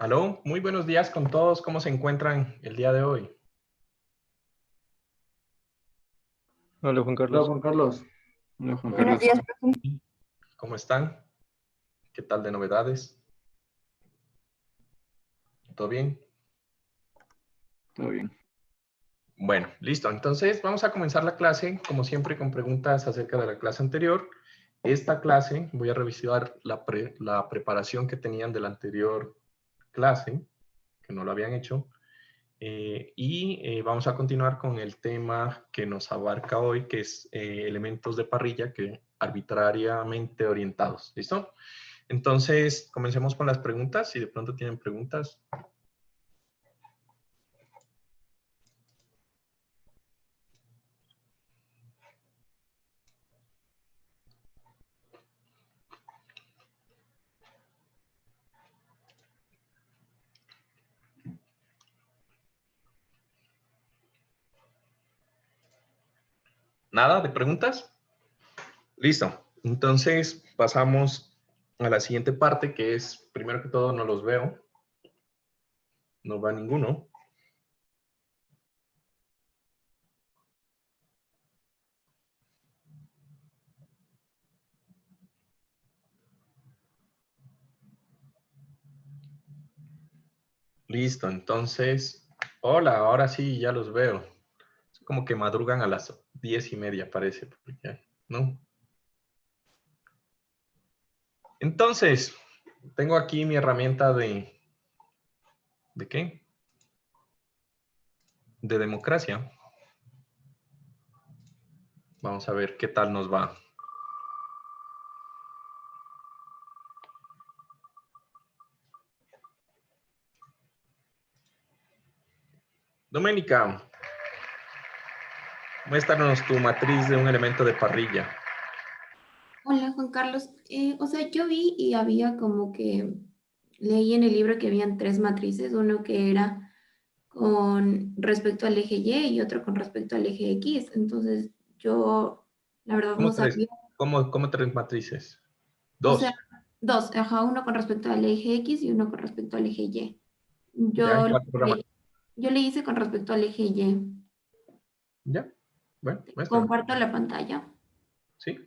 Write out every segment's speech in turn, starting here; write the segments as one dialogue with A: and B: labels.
A: Aló, muy buenos días con todos. ¿Cómo se encuentran el día de hoy?
B: Hola Juan
C: Hola
B: Carlos.
C: Juan Carlos.
B: Hola Juan
D: Buenos
B: Carlos.
D: días, profe.
A: ¿Cómo están? ¿Qué tal de novedades? ¿Todo bien?
B: Todo bien.
A: Bueno, listo. Entonces vamos a comenzar la clase, como siempre, con preguntas acerca de la clase anterior. Esta clase voy a revisar la preparación que tenían de la anterior clase, que no lo habían hecho. Vamos a continuar con el tema que nos abarca hoy, que es elementos de parrilla que arbitrariamente orientados. ¿Listo? Entonces, comencemos con las preguntas. Si de pronto tienen preguntas. ¿Nada de preguntas? Listo. Entonces, pasamos a la siguiente parte, que es, primero que todo, no los veo. No va ninguno. Listo. Entonces, hola, ahora sí, ya los veo. Es como que madrugan a las 10:30, parece, porque, ¿no? Entonces, tengo aquí mi herramienta ¿de qué? De democracia. Vamos a ver qué tal nos va. Doménica, muéstranos tu matriz de un elemento de parrilla.
D: Hola, Juan Carlos. O sea, yo vi y había como que leí en el libro que habían tres matrices, uno que era con respecto al eje Y y otro con respecto al eje X. Entonces, yo, la verdad, no
A: ¿Cómo tres?
D: sabía.
A: ¿Cómo tres matrices?
D: O sea,
A: Dos.
D: dos, ajá, uno con respecto al eje X y uno con respecto al eje Y.
A: ¿Ya? ¿En
D: Yo
A: cuál programa?
D: le, yo le hice con respecto al eje Y.
A: ¿Ya? Bueno, muéstralo.
D: Comparto la pantalla.
A: ¿Sí?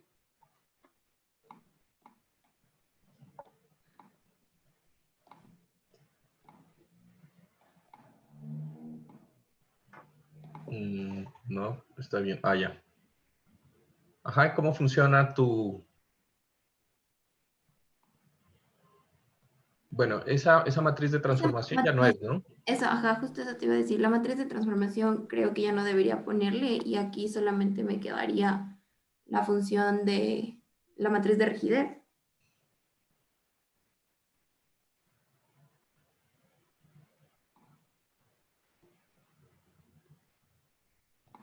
A: No, está bien. Ah, ya. Ajá, ¿y cómo funciona tu... Bueno, esa matriz de
D: Esa
A: transformación ya no
D: matriz,
A: es, ¿no?
D: ajá, justo eso te iba a decir. La matriz de transformación creo que ya no debería ponerle y aquí solamente me quedaría la función de la matriz de rigidez.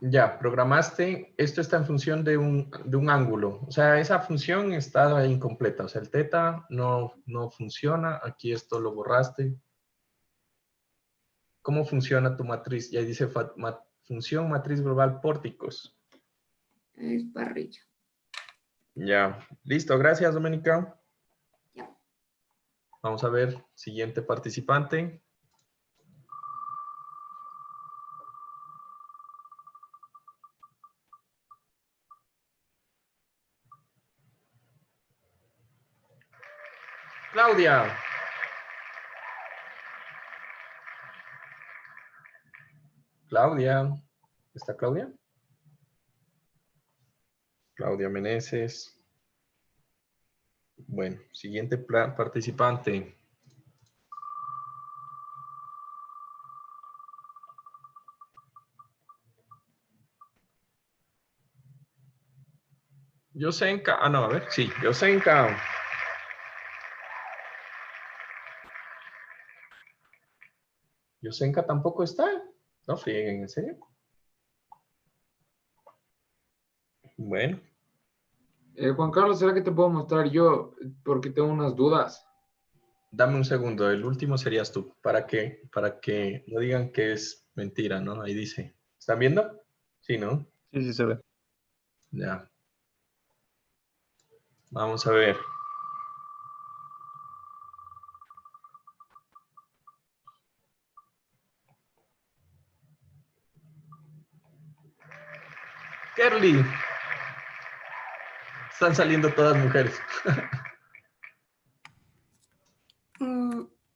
A: Ya, programaste, esto está en función de un ángulo. O sea, esa función está incompleta. O sea, el teta no funciona. Aquí esto lo borraste. ¿Cómo funciona tu matriz? Y ahí dice función matriz global pórticos.
D: Es parrilla.
A: Ya, listo. Gracias, Doménica.
D: Ya.
A: Vamos a ver, siguiente participante. Claudia. Claudia. ¿Está Claudia? Claudia Meneses. Bueno, siguiente participante. Yosenka. Ah, no, a ver. Sí, Yosenka. Yosenka tampoco está. No frieguen, ¿en serio? Bueno,
C: Juan Carlos, ¿será que te puedo mostrar yo? Porque tengo unas dudas.
A: dame un segundo. El último serías tú. Para que no digan que es mentira, ¿no? Ahí dice. ¿Están viendo? Sí, ¿no?
B: Sí, sí se ve.
A: Ya. Vamos a ver. Kerly. Están saliendo todas mujeres.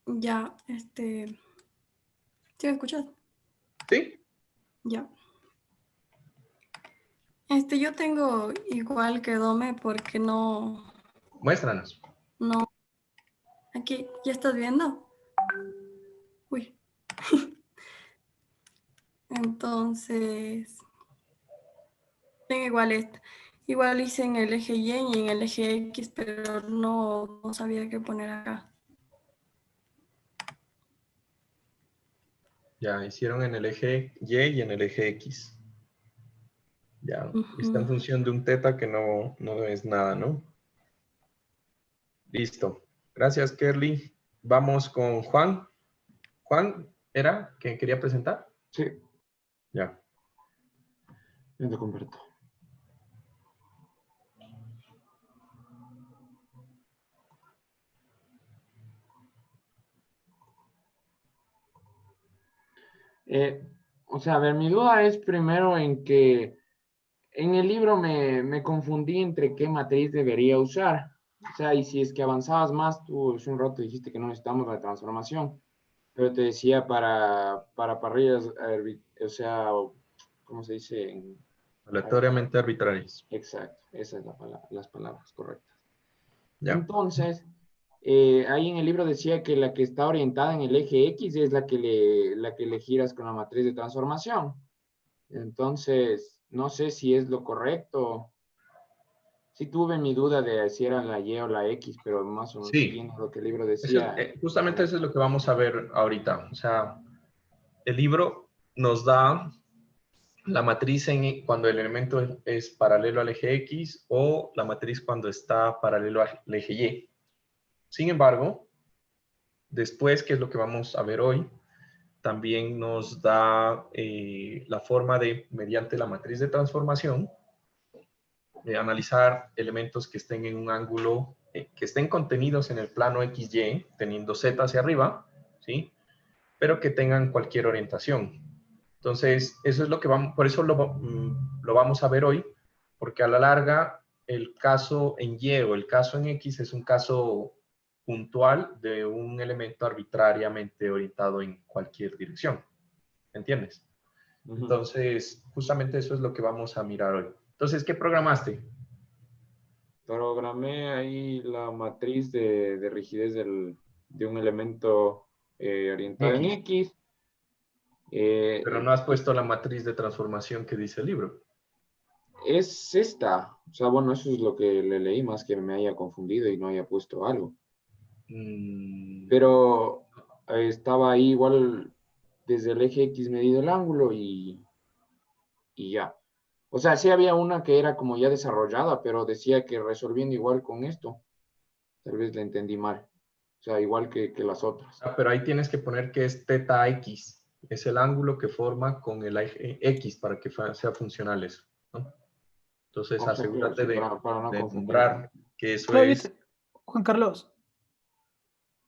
E: Ya, ¿sí me escuchas?
A: ¿Sí?
E: Ya. Yo tengo igual que Dome porque no,
A: Muéstranos.
E: aquí, ¿ya estás viendo? Uy. Entonces, tengo igual igual hice en el eje Y y en el eje X, pero no sabía qué poner acá.
A: Ya, hicieron en el eje Y y en el eje X. Ya, está en función de un teta que no es nada, ¿no? Listo. Gracias, Kerly. Vamos con Juan. Juan, ¿era quien quería presentar?
C: Sí,
A: Ya.
C: yo te comparto. O sea, a ver, mi duda es primero en que en el libro me confundí entre qué matriz debería usar. O sea, y si es que avanzabas más, tú hace un rato dijiste que no necesitamos la transformación, pero te decía para parrillas, o sea, ¿cómo se dice?
A: Aleatoriamente arbitrarios.
C: Exacto, esas es las palabras correctas.
A: Ya.
C: Entonces, ahí en el libro decía que la que está orientada en el eje X es la que le giras con la matriz de transformación. Entonces, no sé si es lo correcto. Sí tuve mi duda de si era la Y o la X, pero más o menos
A: Sí.
C: siguiendo lo que el libro decía.
A: Justamente eso es lo que vamos a ver ahorita. O sea, el libro nos da la matriz cuando el elemento es paralelo al eje X o la matriz cuando está paralelo al eje Y. Sin embargo, después, que es lo que vamos a ver hoy, también nos da la forma de, mediante la matriz de transformación, de analizar elementos que estén en un ángulo, que estén contenidos en el plano XY, teniendo Z hacia arriba, ¿sí? Pero que tengan cualquier orientación. Entonces, eso es lo que vamos, por eso lo vamos a ver hoy, porque a la larga el caso en Y o el caso en X es un caso puntual de un elemento arbitrariamente orientado en cualquier dirección. ¿Entiendes? Entonces, justamente eso es lo que vamos a mirar hoy. Entonces, ¿qué programaste?
C: Programé ahí la matriz de rigidez de un elemento orientado en X.
A: Pero no has puesto la matriz de transformación que dice el libro.
C: Es esta. O sea, bueno, eso es lo que le leí, más que me haya confundido y no haya puesto algo. Pero estaba ahí igual desde el eje X medido el ángulo y ya. O sea, sí había una que era como ya desarrollada, pero decía que resolviendo igual con esto. Tal vez la entendí mal. O sea, igual que las otras.
A: Pero ahí tienes que poner que es teta X. Es el ángulo que forma con el eje X para que sea funcional eso, ¿no? Entonces,
C: O sea, claro,
A: asegúrate
C: sí, para no
A: de
C: confundirme.
A: nombrar que eso
B: Claro,
A: es,
B: Juan Carlos,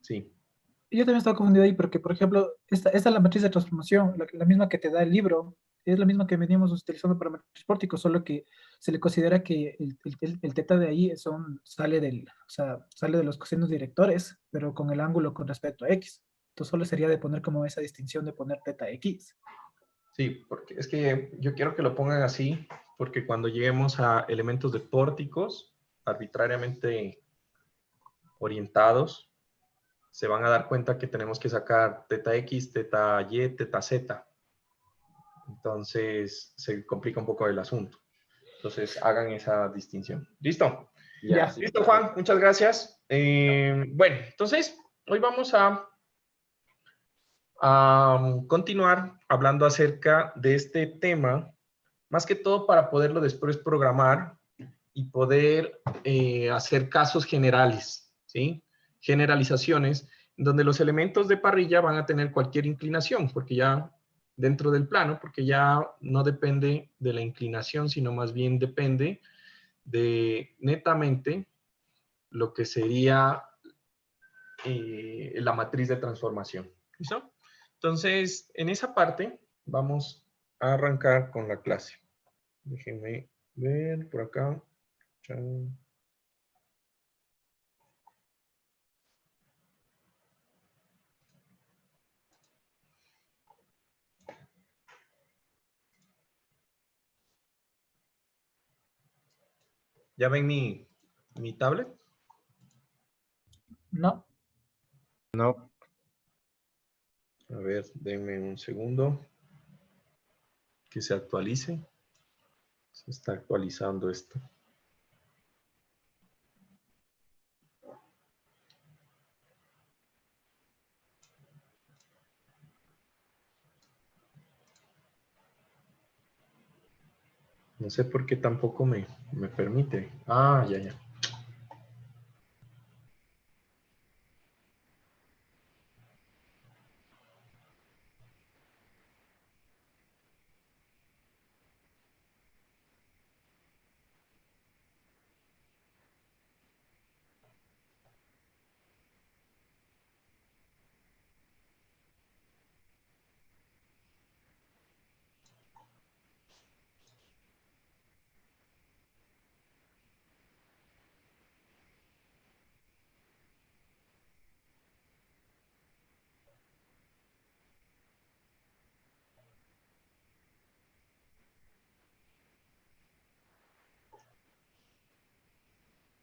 A: sí,
B: yo también estaba confundido ahí porque, por ejemplo, esta es la matriz de transformación, la misma que te da el libro, es la misma que veníamos utilizando para matriz pórtico, solo que se le considera que el teta de ahí sale o sea, sale de los cosinos directores, pero con el ángulo con respecto a X. Entonces solo sería de poner como esa distinción de poner teta X.
A: sí, porque es que yo quiero que lo pongan así, porque cuando lleguemos a elementos de pórticos arbitrariamente orientados, se van a dar cuenta que tenemos que sacar teta X, teta Y, teta Z. Entonces, se complica un poco el asunto. Entonces, hagan esa distinción. ¿Listo?
C: Ya,
B: Ya.
C: sí.
A: Listo, Juan. Muchas gracias. Bueno, entonces, hoy vamos a continuar hablando acerca de este tema, más que todo para poderlo después programar y poder hacer casos generales, ¿sí? Generalizaciones, donde los elementos de parrilla van a tener cualquier inclinación, porque ya dentro del plano, porque ya no depende de la inclinación, sino más bien depende de netamente lo que sería la matriz de transformación. ¿Listo? Entonces, en esa parte vamos a arrancar con la clase. Déjenme ver por acá. Chan. ¿Ya ven mi tablet?
B: No.
F: No.
A: A ver, denme un segundo. Que se actualice. Se está actualizando esto. No sé por qué tampoco me permite. Ah, ya.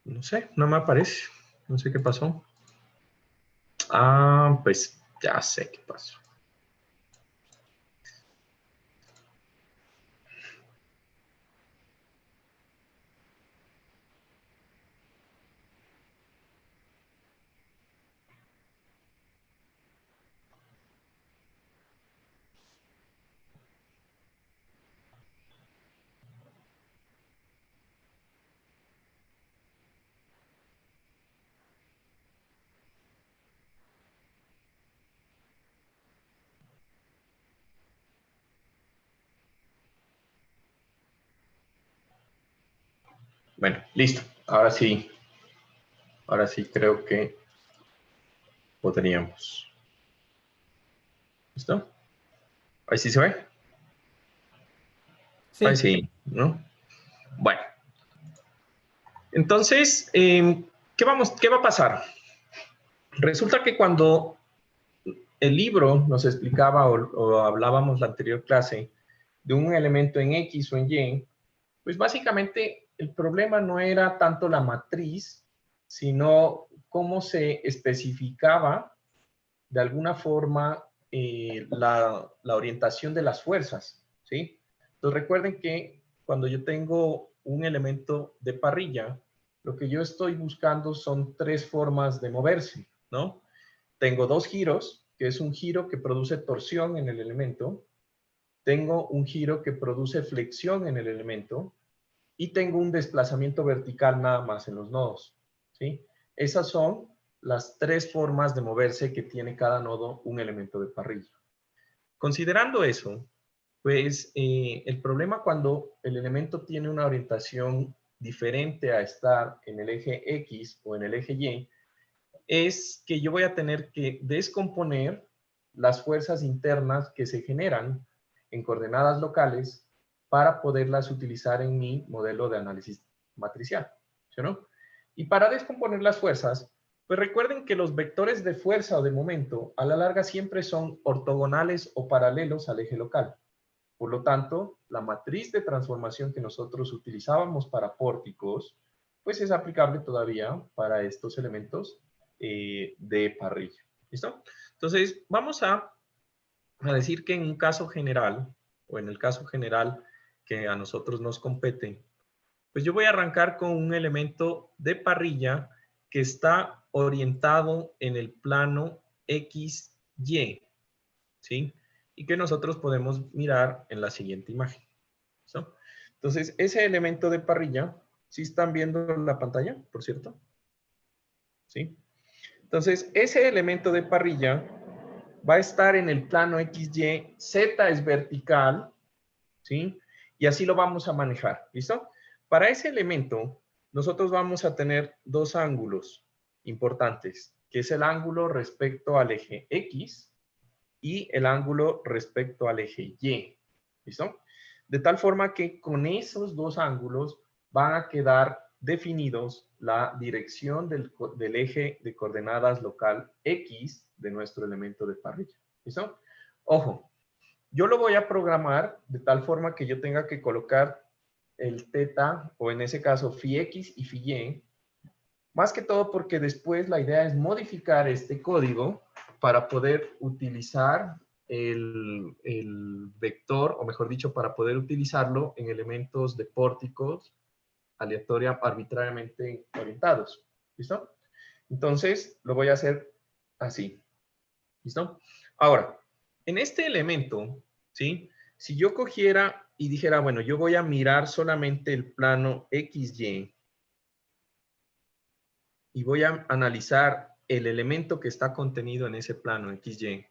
A: No sé, no me aparece. No sé qué pasó. Ah, pues ya sé qué pasó. Bueno, listo. Ahora sí creo que podríamos. ¿Listo? Ahí sí se ve.
B: Sí.
A: Ahí sí, ¿no? Bueno. Entonces, ¿qué va a pasar? Resulta que cuando el libro nos explicaba o hablábamos la anterior clase de un elemento en X o en Y, pues básicamente el problema no era tanto la matriz, sino cómo se especificaba de alguna forma la orientación de las fuerzas, ¿sí? Entonces recuerden que cuando yo tengo un elemento de parrilla, lo que yo estoy buscando son tres formas de moverse, ¿no? Tengo dos giros, que es un giro que produce torsión en el elemento, tengo un giro que produce flexión en el elemento y tengo un desplazamiento vertical nada más en los nodos, ¿sí? Esas son las tres formas de moverse que tiene cada nodo un elemento de parrilla. Considerando eso, pues el problema cuando el elemento tiene una orientación diferente a estar en el eje X o en el eje Y, es que yo voy a tener que descomponer las fuerzas internas que se generan en coordenadas locales para poderlas utilizar en mi modelo de análisis matricial, ¿sí o no? Y para descomponer las fuerzas, pues recuerden que los vectores de fuerza o de momento a la larga siempre son ortogonales o paralelos al eje local. Por lo tanto, la matriz de transformación que nosotros utilizábamos para pórticos, pues es aplicable todavía para estos elementos de parrilla. ¿Listo? Entonces, vamos a decir que en un caso general, o en el caso general que a nosotros nos compete, pues yo voy a arrancar con un elemento de parrilla que está orientado en el plano XY, ¿sí? Y que nosotros podemos mirar en la siguiente imagen. ¿Listo? Entonces, ese elemento de parrilla, ¿sí están viendo la pantalla, por cierto? ¿Sí? Entonces, ese elemento de parrilla va a estar en el plano XY, Z es vertical, ¿sí? Y así lo vamos a manejar, ¿listo? Para ese elemento, nosotros vamos a tener dos ángulos importantes, que es el ángulo respecto al eje X y el ángulo respecto al eje Y, ¿listo? De tal forma que con esos dos ángulos van a quedar definidos la dirección del eje de coordenadas local X de nuestro elemento de parrilla. ¿Listo? Ojo, yo lo voy a programar de tal forma que yo tenga que colocar el teta, o en ese caso phi X y phi Y, más que todo porque después la idea es modificar este código para poder utilizar el vector, o mejor dicho, para poder utilizarlo en elementos de pórticos arbitrariamente orientados. ¿Listo? Entonces, lo voy a hacer así. ¿Listo? Ahora, en este elemento, ¿sí? Si yo cogiera y dijera, bueno, yo voy a mirar solamente el plano XY y voy a analizar el elemento que está contenido en ese plano XY,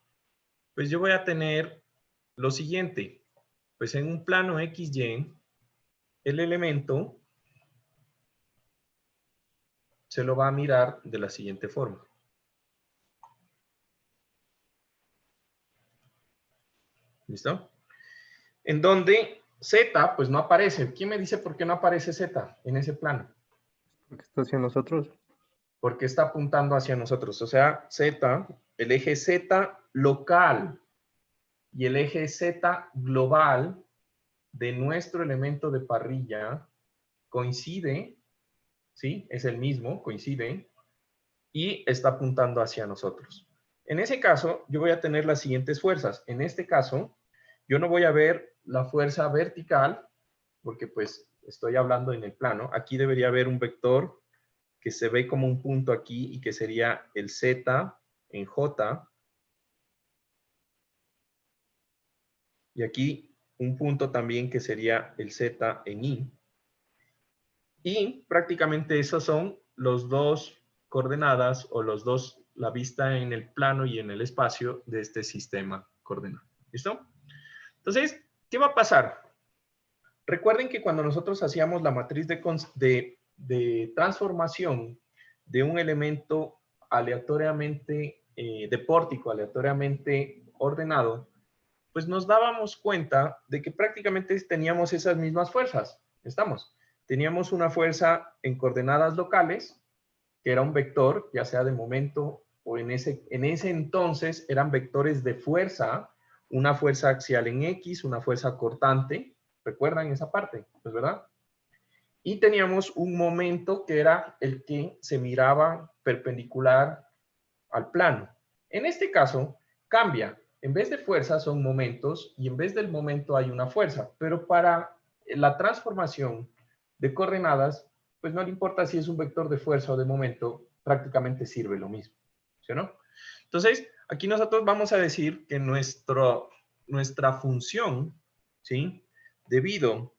A: pues yo voy a tener lo siguiente. Pues en un plano XY, el elemento se lo va a mirar de la siguiente forma. ¿Listo? En donde Z, pues no aparece. ¿Quién me dice por qué no aparece Z en ese plano?
F: Porque está hacia nosotros.
A: Porque está apuntando hacia nosotros. O sea, Z, el eje Z local y el eje Z global de nuestro elemento de parrilla coincide, ¿sí? Es el mismo, coincide, y está apuntando hacia nosotros. En ese caso, yo voy a tener las siguientes fuerzas. En este caso, yo no voy a ver la fuerza vertical, porque pues estoy hablando en el plano. Aquí debería haber un vector que se ve como un punto aquí y que sería el Z en J. Y aquí un punto también que sería el Z en I. Y prácticamente esos son los dos coordenadas o los dos, la vista en el plano y en el espacio de este sistema coordenado. ¿Listo? Entonces, ¿qué va a pasar? Recuerden que cuando nosotros hacíamos la matriz de transformación de un elemento aleatoriamente, de pórtico aleatoriamente ordenado, pues nos dábamos cuenta de que prácticamente teníamos esas mismas fuerzas. ¿Estamos? Teníamos una fuerza en coordenadas locales, que era un vector, ya sea de momento o en ese entonces eran vectores de fuerza, una fuerza axial en X, una fuerza cortante. ¿Recuerdan esa parte? Pues, ¿verdad? Y teníamos un momento que era el que se miraba perpendicular al plano. En este caso, cambia. En vez de fuerza son momentos y en vez del momento hay una fuerza. Pero para la transformación de coordenadas, pues no le importa si es un vector de fuerza o de momento, prácticamente sirve lo mismo. ¿Sí o no? Entonces, aquí nosotros vamos a decir que nuestra función, ¿sí? Debido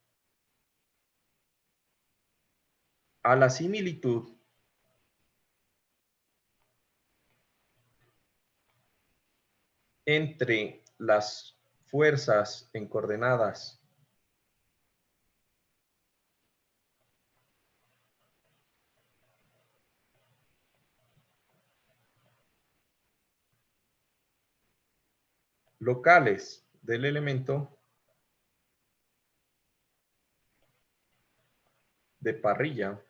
A: a la similitud entre las fuerzas en coordenadas locales del elemento de parrilla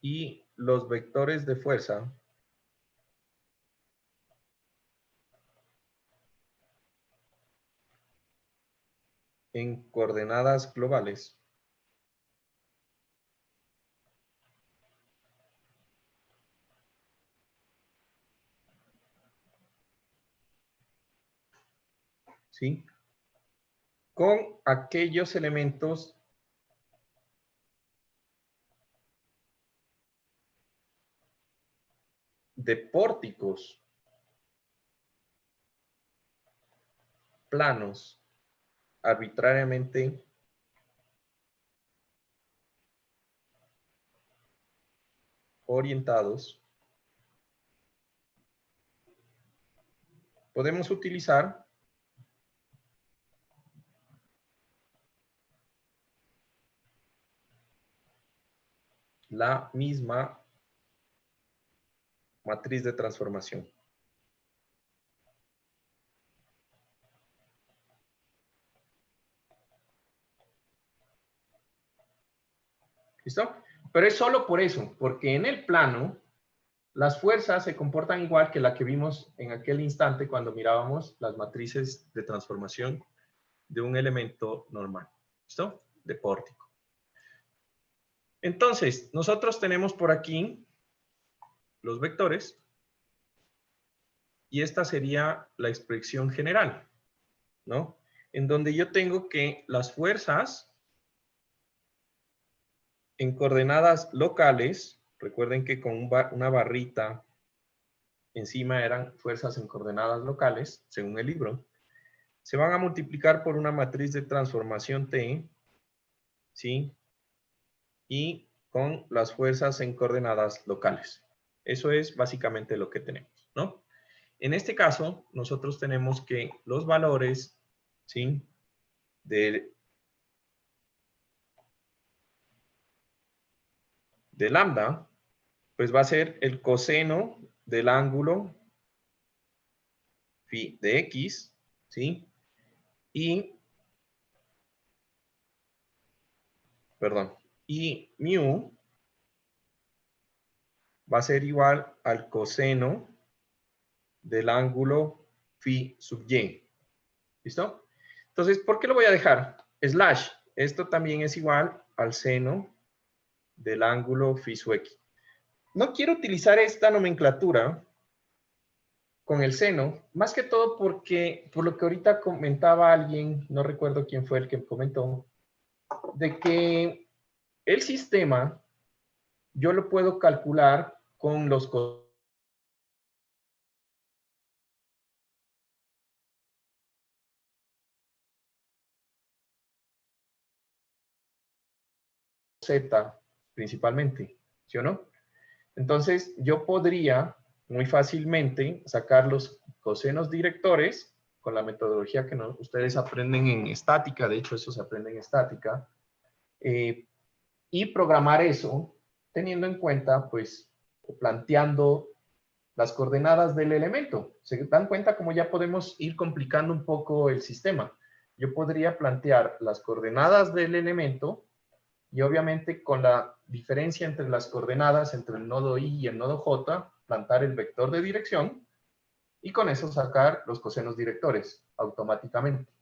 A: y los vectores de fuerza en coordenadas globales ¿sí? Con aquellos elementos de pórticos planos arbitrariamente orientados, podemos utilizar la misma matriz de transformación. ¿Listo? Pero es solo por eso, porque en el plano las fuerzas se comportan igual que la que vimos en aquel instante cuando mirábamos las matrices de transformación de un elemento normal. ¿Listo? De pórtico. Entonces, nosotros tenemos por aquí los vectores y esta sería la expresión general, ¿no? En donde yo tengo que las fuerzas en coordenadas locales, recuerden que con una barrita encima eran fuerzas en coordenadas locales, según el libro, se van a multiplicar por una matriz de transformación T, ¿sí? Y con las fuerzas en coordenadas locales. Eso es básicamente lo que tenemos, ¿no? En este caso, nosotros tenemos que los valores, ¿sí? De lambda, pues va a ser el coseno del ángulo phi de x, ¿sí? Y mu va a ser igual al coseno del ángulo phi sub y. ¿Listo? Entonces, ¿por qué lo voy a dejar? Slash, esto también es igual al seno del ángulo phi sub x. No quiero utilizar esta nomenclatura con el seno, más que todo porque, por lo que ahorita comentaba alguien, no recuerdo quién fue el que comentó, de que el sistema yo lo puedo calcular con los z principalmente, ¿sí o no? Entonces, yo podría muy fácilmente sacar los cosenos directores con la metodología que ustedes aprenden en estática, de hecho eso se aprende en estática, y programar eso teniendo en cuenta, pues, o planteando las coordenadas del elemento. ¿Se dan cuenta cómo ya podemos ir complicando un poco el sistema? Yo podría plantear las coordenadas del elemento y obviamente con la diferencia entre las coordenadas entre el nodo I y el nodo J, plantar el vector de dirección y con eso sacar los cosenos directores automáticamente.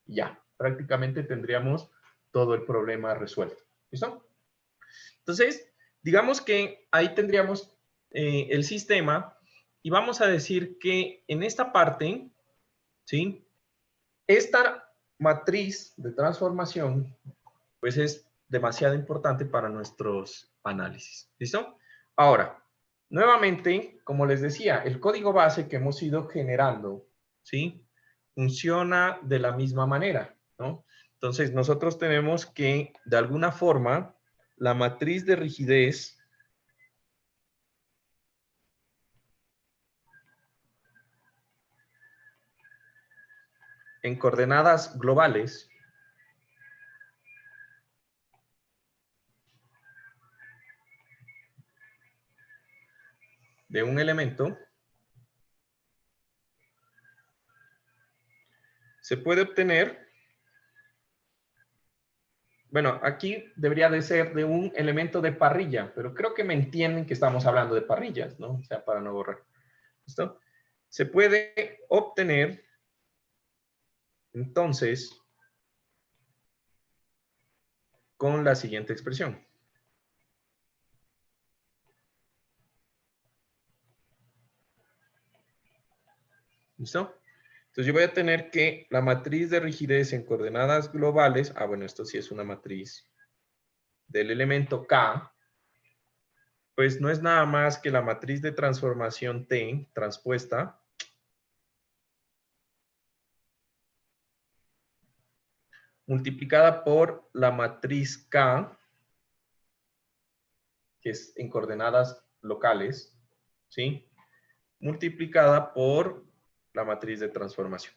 A: Y ya, prácticamente tendríamos todo el problema resuelto. ¿Listo? Entonces, digamos que ahí tendríamos el sistema y vamos a decir que en esta parte, ¿sí? Esta matriz de transformación, pues es demasiado importante para nuestros análisis. ¿Listo? Ahora, nuevamente, como les decía, el código base que hemos ido generando, ¿sí? Funciona de la misma manera, ¿no? Entonces, nosotros tenemos que, de alguna forma, la matriz de rigidez en coordenadas globales de un elemento se puede obtener, bueno, aquí debería de ser de un elemento de parrilla, pero creo que me entienden que estamos hablando de parrillas, ¿no? O sea, para no borrar. ¿Listo? Se puede obtener, entonces, con la siguiente expresión. ¿Listo? Entonces yo voy a tener que la matriz de rigidez en coordenadas globales, bueno, esto sí es una matriz del elemento K, pues no es nada más que la matriz de transformación T transpuesta multiplicada por la matriz K, que es en coordenadas locales, ¿sí? Multiplicada por la matriz de transformación.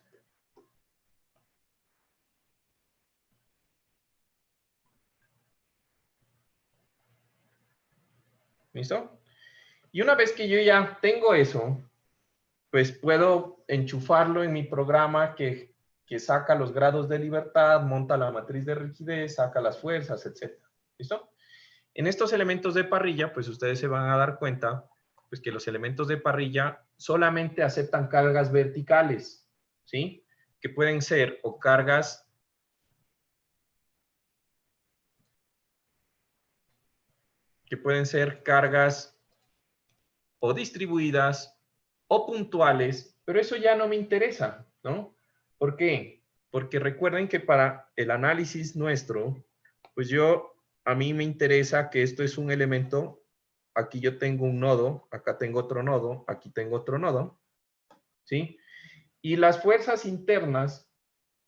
A: ¿Listo? Y una vez que yo ya tengo eso, pues puedo enchufarlo en mi programa que saca los grados de libertad, monta la matriz de rigidez, saca las fuerzas, etc. ¿Listo? En estos elementos de parrilla, pues ustedes se van a dar cuenta pues, que los elementos de parrilla solamente aceptan cargas verticales, ¿sí? Que pueden ser o cargas o distribuidas o puntuales, pero eso ya no me interesa, ¿no? ¿Por qué? Porque recuerden que para el análisis nuestro, pues a mí me interesa que esto es un elemento, aquí yo tengo un nodo, acá tengo otro nodo, aquí tengo otro nodo, ¿sí? Y las fuerzas internas,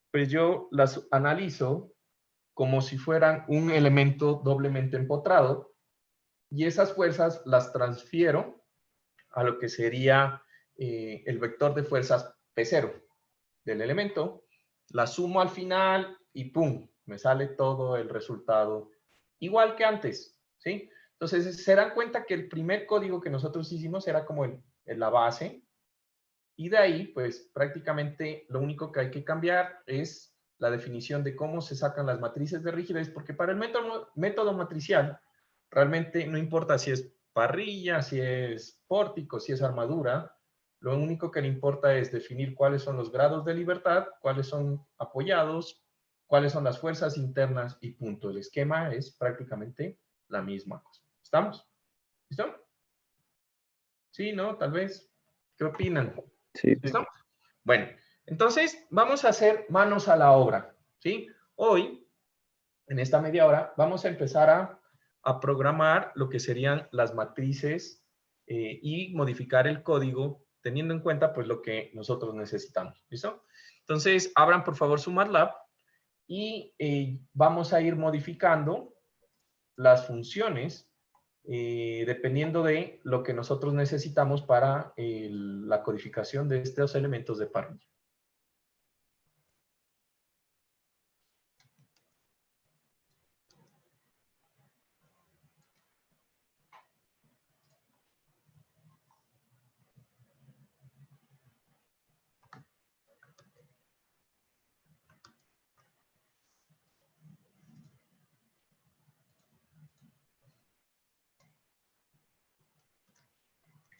A: pues yo las analizo como si fueran un elemento doblemente empotrado, y esas fuerzas las transfiero a lo que sería el vector de fuerzas P0 del elemento, la sumo al final y ¡pum! Me sale todo el resultado igual que antes, ¿sí? Entonces, se dan cuenta que el primer código que nosotros hicimos era como la base, y de ahí, pues, prácticamente lo único que hay que cambiar es la definición de cómo se sacan las matrices de rigidez, porque para el método matricial, realmente no importa si es parrilla, si es pórtico, si es armadura, lo único que le importa es definir cuáles son los grados de libertad, cuáles son apoyados, cuáles son las fuerzas internas y punto. El esquema es prácticamente la misma cosa. ¿Estamos? ¿Listo? Sí, ¿no? Tal vez. ¿Qué opinan?
F: Sí.
A: ¿Listo? Bueno, entonces vamos a hacer manos a la obra, ¿sí? Hoy, en esta media hora, vamos a empezar a programar lo que serían las matrices y modificar el código teniendo en cuenta pues lo que nosotros necesitamos, ¿listo? Entonces, abran por favor su MATLAB y vamos a ir modificando las funciones dependiendo de lo que nosotros necesitamos para la codificación de estos elementos de parrilla.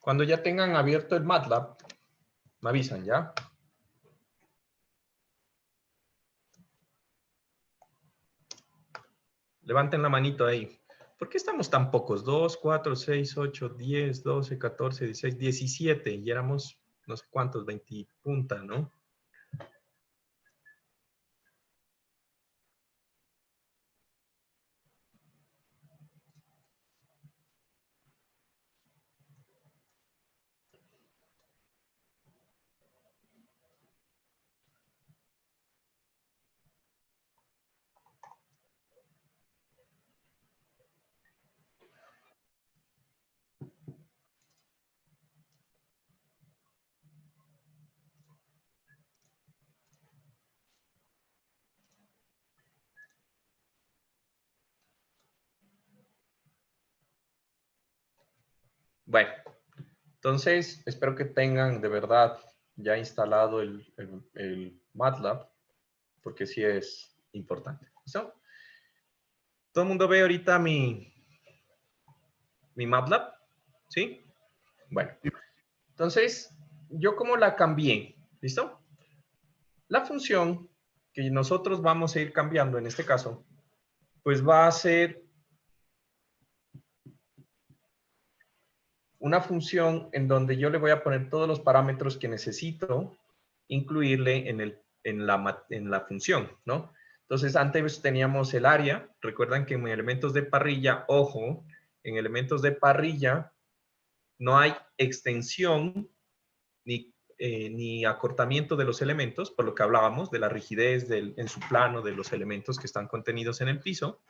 A: Cuando ya tengan abierto el MATLAB, me avisan, ¿ya? Levanten la manito ahí. ¿Por qué estamos tan pocos? 2, 4, 6, 8, 10, 12, 14, 16, 17. Y éramos no sé cuántos, 20 y punta, ¿no? Bueno, entonces espero que tengan de verdad ya instalado el MATLAB, porque sí es importante. ¿Listo? ¿Todo el mundo ve ahorita mi MATLAB? ¿Sí? Bueno, entonces, ¿yo cómo la cambié? ¿Listo? La función que nosotros vamos a ir cambiando en este caso, pues va a ser una función en donde yo le voy a poner todos los parámetros que necesito incluirle en la función, ¿no? Entonces, antes teníamos el área. Recuerdan que en elementos de parrilla, ojo, en elementos de parrilla no hay extensión ni acortamiento de los elementos, por lo que hablábamos de la rigidez en su plano de los elementos que están contenidos en el piso.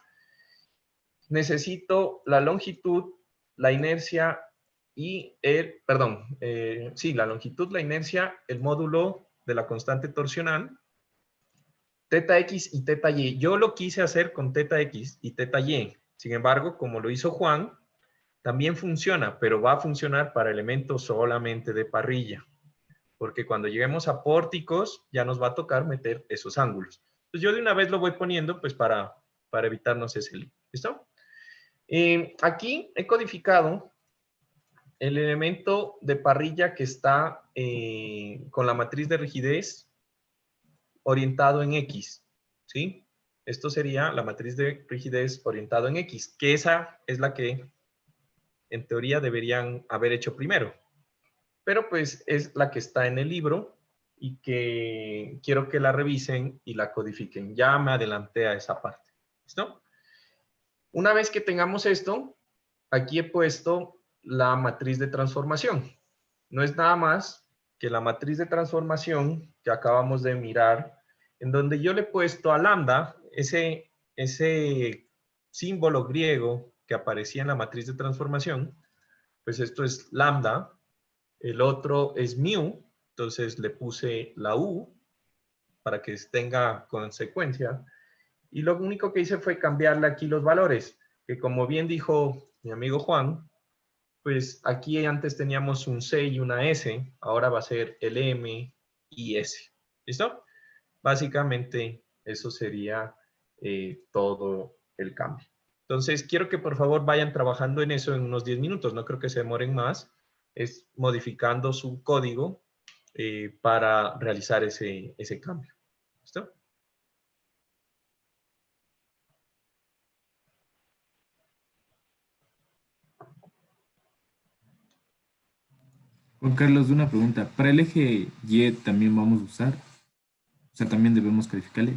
A: Necesito la longitud, la inercia y la longitud, la inercia, el módulo de la constante torsional, teta X y teta Y. Yo lo quise hacer con teta X y teta Y. Sin embargo, como lo hizo Juan, también funciona, pero va a funcionar para elementos solamente de parrilla. Porque cuando lleguemos a pórticos, ya nos va a tocar meter esos ángulos. Entonces yo de una vez lo voy poniendo, pues para evitarnos ese lío. ¿Listo? Aquí he codificado el elemento de parrilla que está con la matriz de rigidez orientado en X, ¿sí? Esto sería la matriz de rigidez orientado en X, que esa es la que en teoría deberían haber hecho primero. Pero pues es la que está en el libro y que quiero que la revisen y la codifiquen. Ya me adelanté a esa parte. ¿Listo? Una vez que tengamos esto, aquí he puesto la matriz de transformación. No es nada más que la matriz de transformación que acabamos de mirar, en donde yo le he puesto a lambda ese símbolo griego que aparecía en la matriz de transformación, pues esto es lambda, el otro es mu, entonces le puse la u para que tenga consecuencia, y lo único que hice fue cambiarle aquí los valores, que como bien dijo mi amigo Juan, pues aquí antes teníamos un C y una S, ahora va a ser el M y S. ¿Listo? Básicamente eso sería todo el cambio. Entonces, quiero que por favor vayan trabajando en eso en unos 10 minutos, no creo que se demoren más, es modificando su código para realizar ese cambio. ¿Listo?
G: Juan Carlos, una pregunta. ¿Para el eje Y también vamos a usar? O sea, también debemos calificarle.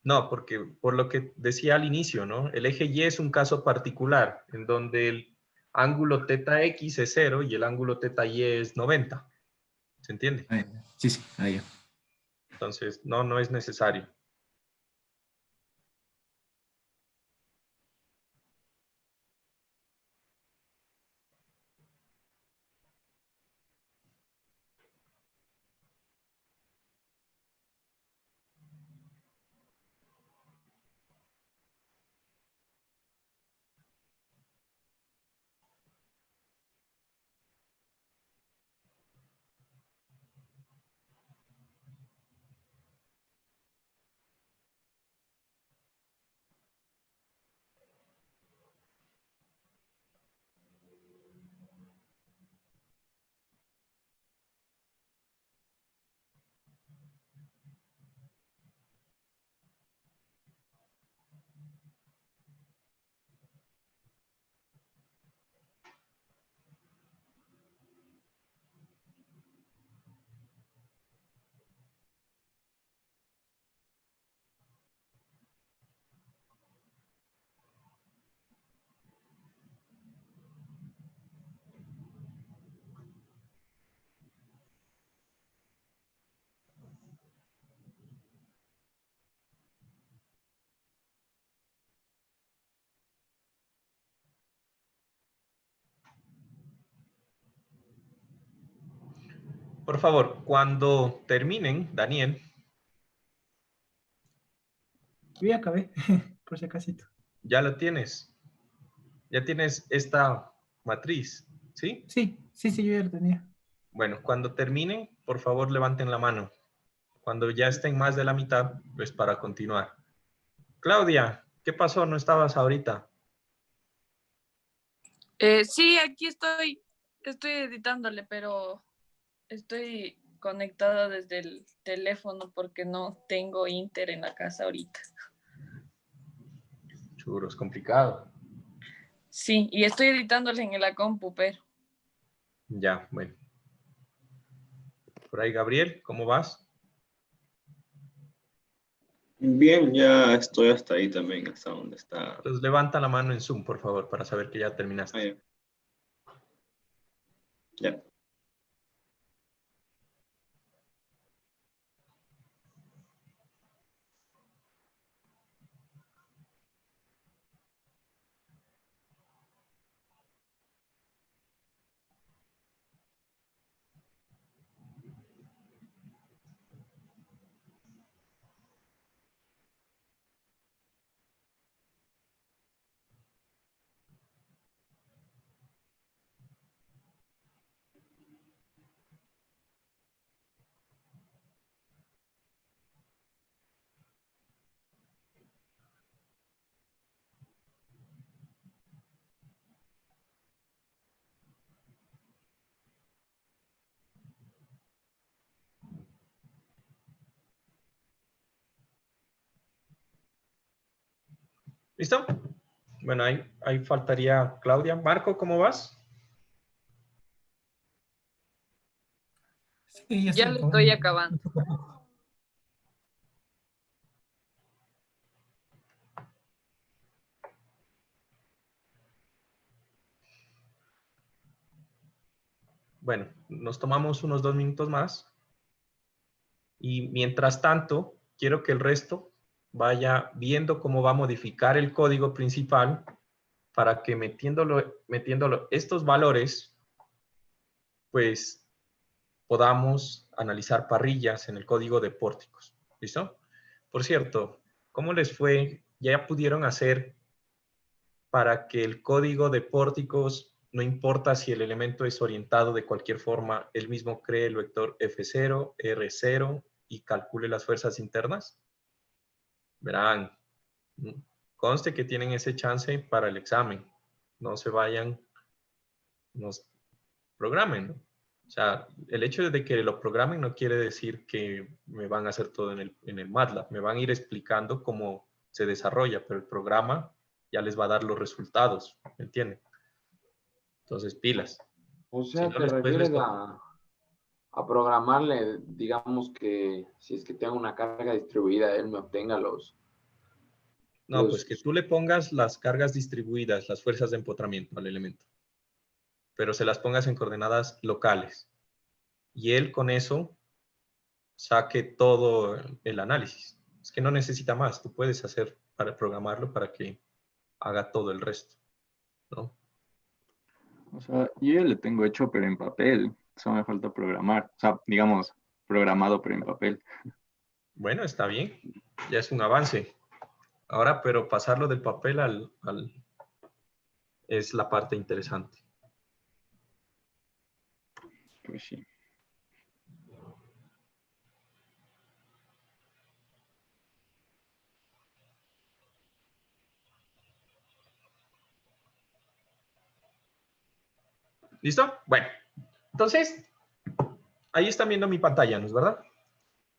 A: No, porque por lo que decía al inicio, ¿no? El eje Y es un caso particular en donde el ángulo teta X es 0 y el ángulo teta Y es 90. ¿Se entiende?
G: Ah, sí, sí, ya.
A: Entonces, no es necesario. Por favor, cuando terminen, Daniel,
B: Yo ya acabé, por si acaso.
A: ya lo tienes. Ya tienes esta matriz, ¿sí?
B: Sí, yo ya lo tenía.
A: Bueno, cuando terminen, por favor, levanten la mano. Cuando ya estén más de la mitad, pues para continuar. Claudia, ¿qué pasó? ¿No estabas ahorita?
E: Sí, aquí estoy editándole, pero estoy conectada desde el teléfono porque no tengo Inter en la casa ahorita.
A: Churro, es complicado.
E: Sí, y estoy editándole en la compu, pero
A: Ya, bueno. Por ahí, Gabriel, ¿cómo vas?
H: Bien, ya estoy hasta ahí también, hasta donde está.
A: Entonces levanta la mano en Zoom, por favor, para saber que ya
H: Ah,
A: terminaste.
H: ya. Ya.
A: ¿Listo? Bueno, ahí faltaría Claudia. Marco, ¿cómo vas?
B: Sí, ya
I: Ya
B: estoy
I: lo estoy
B: acabando.
I: acabando.
A: Bueno, nos tomamos unos 2 minutos más. Y mientras tanto, quiero que el resto vaya viendo cómo va a modificar el código principal para que metiéndolo estos valores, pues podamos analizar parrillas en el código de pórticos. ¿Listo? Por cierto, ¿cómo les fue? ¿Ya pudieron hacer para que el código de pórticos, no importa si el elemento es orientado de cualquier forma, él mismo cree el vector F0, R0 y calcule las fuerzas internas? Verán, conste que tienen ese chance para el examen. No se vayan, nos programen, ¿no? O sea, el hecho de que lo programen no quiere decir que me van a hacer todo en el MATLAB. Me van a ir explicando cómo se desarrolla, pero el programa ya les va a dar los resultados, ¿me entienden? Entonces, pilas.
C: O
A: Si
C: sea,
A: no,
C: te
A: después les
C: refieres
A: toca.
C: a programarle, digamos que si es que tengo una carga distribuida, él me obtenga
A: No, pues
C: los,
A: que tú le pongas las cargas distribuidas, las fuerzas de empotramiento al elemento, pero se las pongas en coordenadas locales. Y él con eso saque todo el análisis. Es que no necesita más. Tú puedes hacer para programarlo para que haga todo el resto, ¿no?
F: O sea, yo ya lo tengo hecho, pero en papel. Solo me falta programar. O sea, digamos, programado, pero en papel.
A: Bueno, está bien. Ya es un avance. Ahora, pero pasarlo del papel es la parte interesante.
F: Pues sí.
A: ¿Listo? Bueno, entonces, ahí están viendo mi pantalla, ¿no es verdad?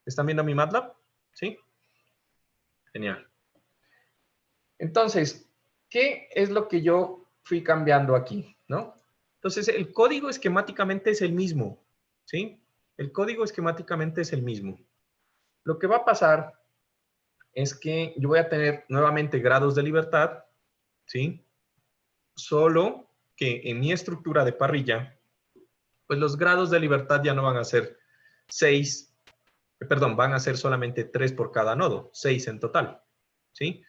A: ¿Están viendo mi MATLAB? ¿Sí? Genial. Entonces, ¿qué es lo que yo fui cambiando aquí, no? Entonces, el código esquemáticamente es el mismo, ¿sí? El código esquemáticamente es el mismo. Lo que va a pasar es que yo voy a tener nuevamente grados de libertad, ¿sí? Solo que en mi estructura de parrilla, pues los grados de libertad ya no van a ser 6, perdón, van a ser solamente 3 por cada nodo, 6 en total, ¿sí?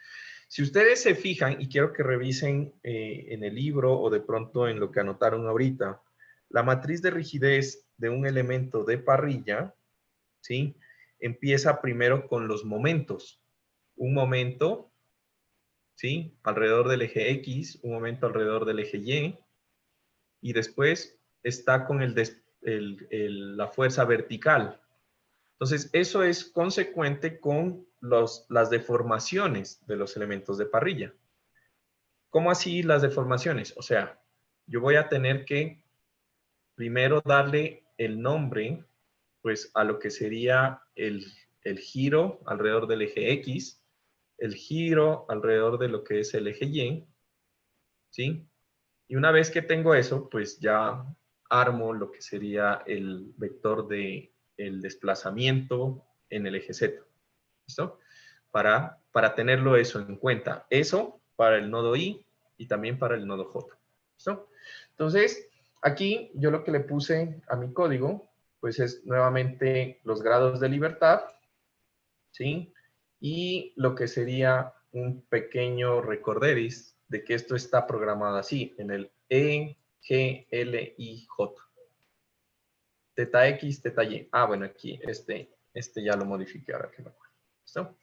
A: Si ustedes se fijan, y quiero que revisen en el libro o de pronto en lo que anotaron ahorita, la matriz de rigidez de un elemento de parrilla, ¿sí? Empieza primero con los momentos. Un momento, ¿sí? Alrededor del eje X, un momento alrededor del eje Y, y después está con la fuerza vertical. Entonces, eso es consecuente con las deformaciones de los elementos de parrilla. ¿Cómo así las deformaciones? O sea, yo voy a tener que primero darle el nombre, pues, a lo que sería el giro alrededor del eje X, el giro alrededor de lo que es el eje Y, ¿sí? Y una vez que tengo eso, pues ya armo lo que sería el vector de el desplazamiento en el eje Z. ¿Listo? Para tenerlo eso en cuenta. Eso para el nodo I y también para el nodo J. ¿Listo? Entonces, aquí yo lo que le puse a mi código, pues es nuevamente los grados de libertad, ¿sí? Y lo que sería un pequeño recorderis de que esto está programado así, en el E, G, L, I, J. Teta X, teta Y. Ah, bueno, aquí este ya lo modifiqué ahora que me acuerdo. ¿Listo?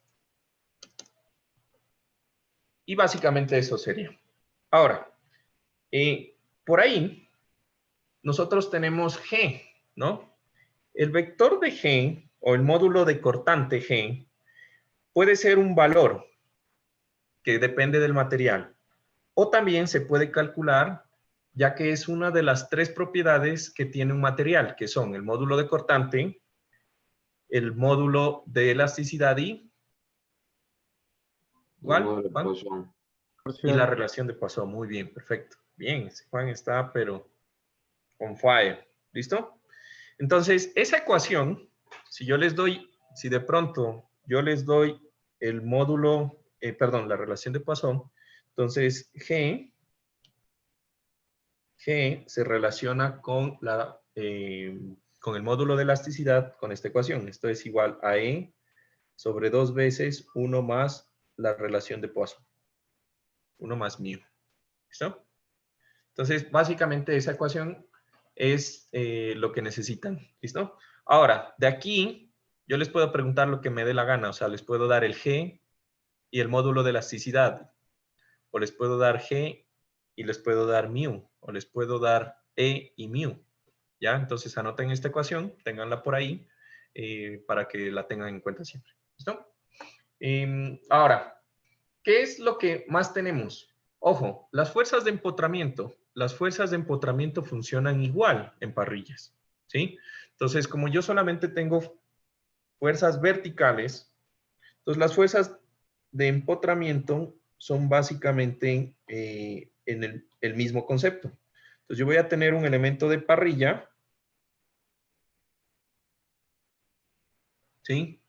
A: Y básicamente eso sería. Ahora, por ahí, nosotros tenemos G, ¿no? El vector de G, o el módulo de cortante G, puede ser un valor que depende del material. O también se puede calcular, ya que es una de las 3 propiedades que tiene un material, que son el módulo de cortante, el módulo de elasticidad y...
C: el
A: ¿Cuál,
C: modelo de
A: Juan?
C: Poisson.
A: Y la relación de Poisson, muy bien, perfecto. Bien, Juan está, pero on fire. ¿Listo? Entonces, esa ecuación, si yo les doy, si de pronto yo les doy el módulo, perdón, la relación de Poisson, entonces G se relaciona con con el módulo de elasticidad con esta ecuación. Esto es igual a E sobre 2 veces 1 más la relación de Poisson. 1 más μ. ¿Listo? Entonces, básicamente esa ecuación es lo que necesitan. ¿Listo? Ahora, de aquí, yo les puedo preguntar lo que me dé la gana. O sea, les puedo dar el G y el módulo de elasticidad. O les puedo dar G y les puedo dar μ. O les puedo dar E y μ. ¿Ya? Entonces, anoten esta ecuación, ténganla por ahí para que la tengan en cuenta siempre. ¿Listo? Ahora, ¿qué es lo que más tenemos? Ojo, las fuerzas de empotramiento. Las fuerzas de empotramiento funcionan igual en parrillas, ¿sí? Entonces, como yo solamente tengo fuerzas verticales, entonces las fuerzas de empotramiento son básicamente en el mismo concepto. Entonces, yo voy a tener un elemento de parrilla, ¿sí?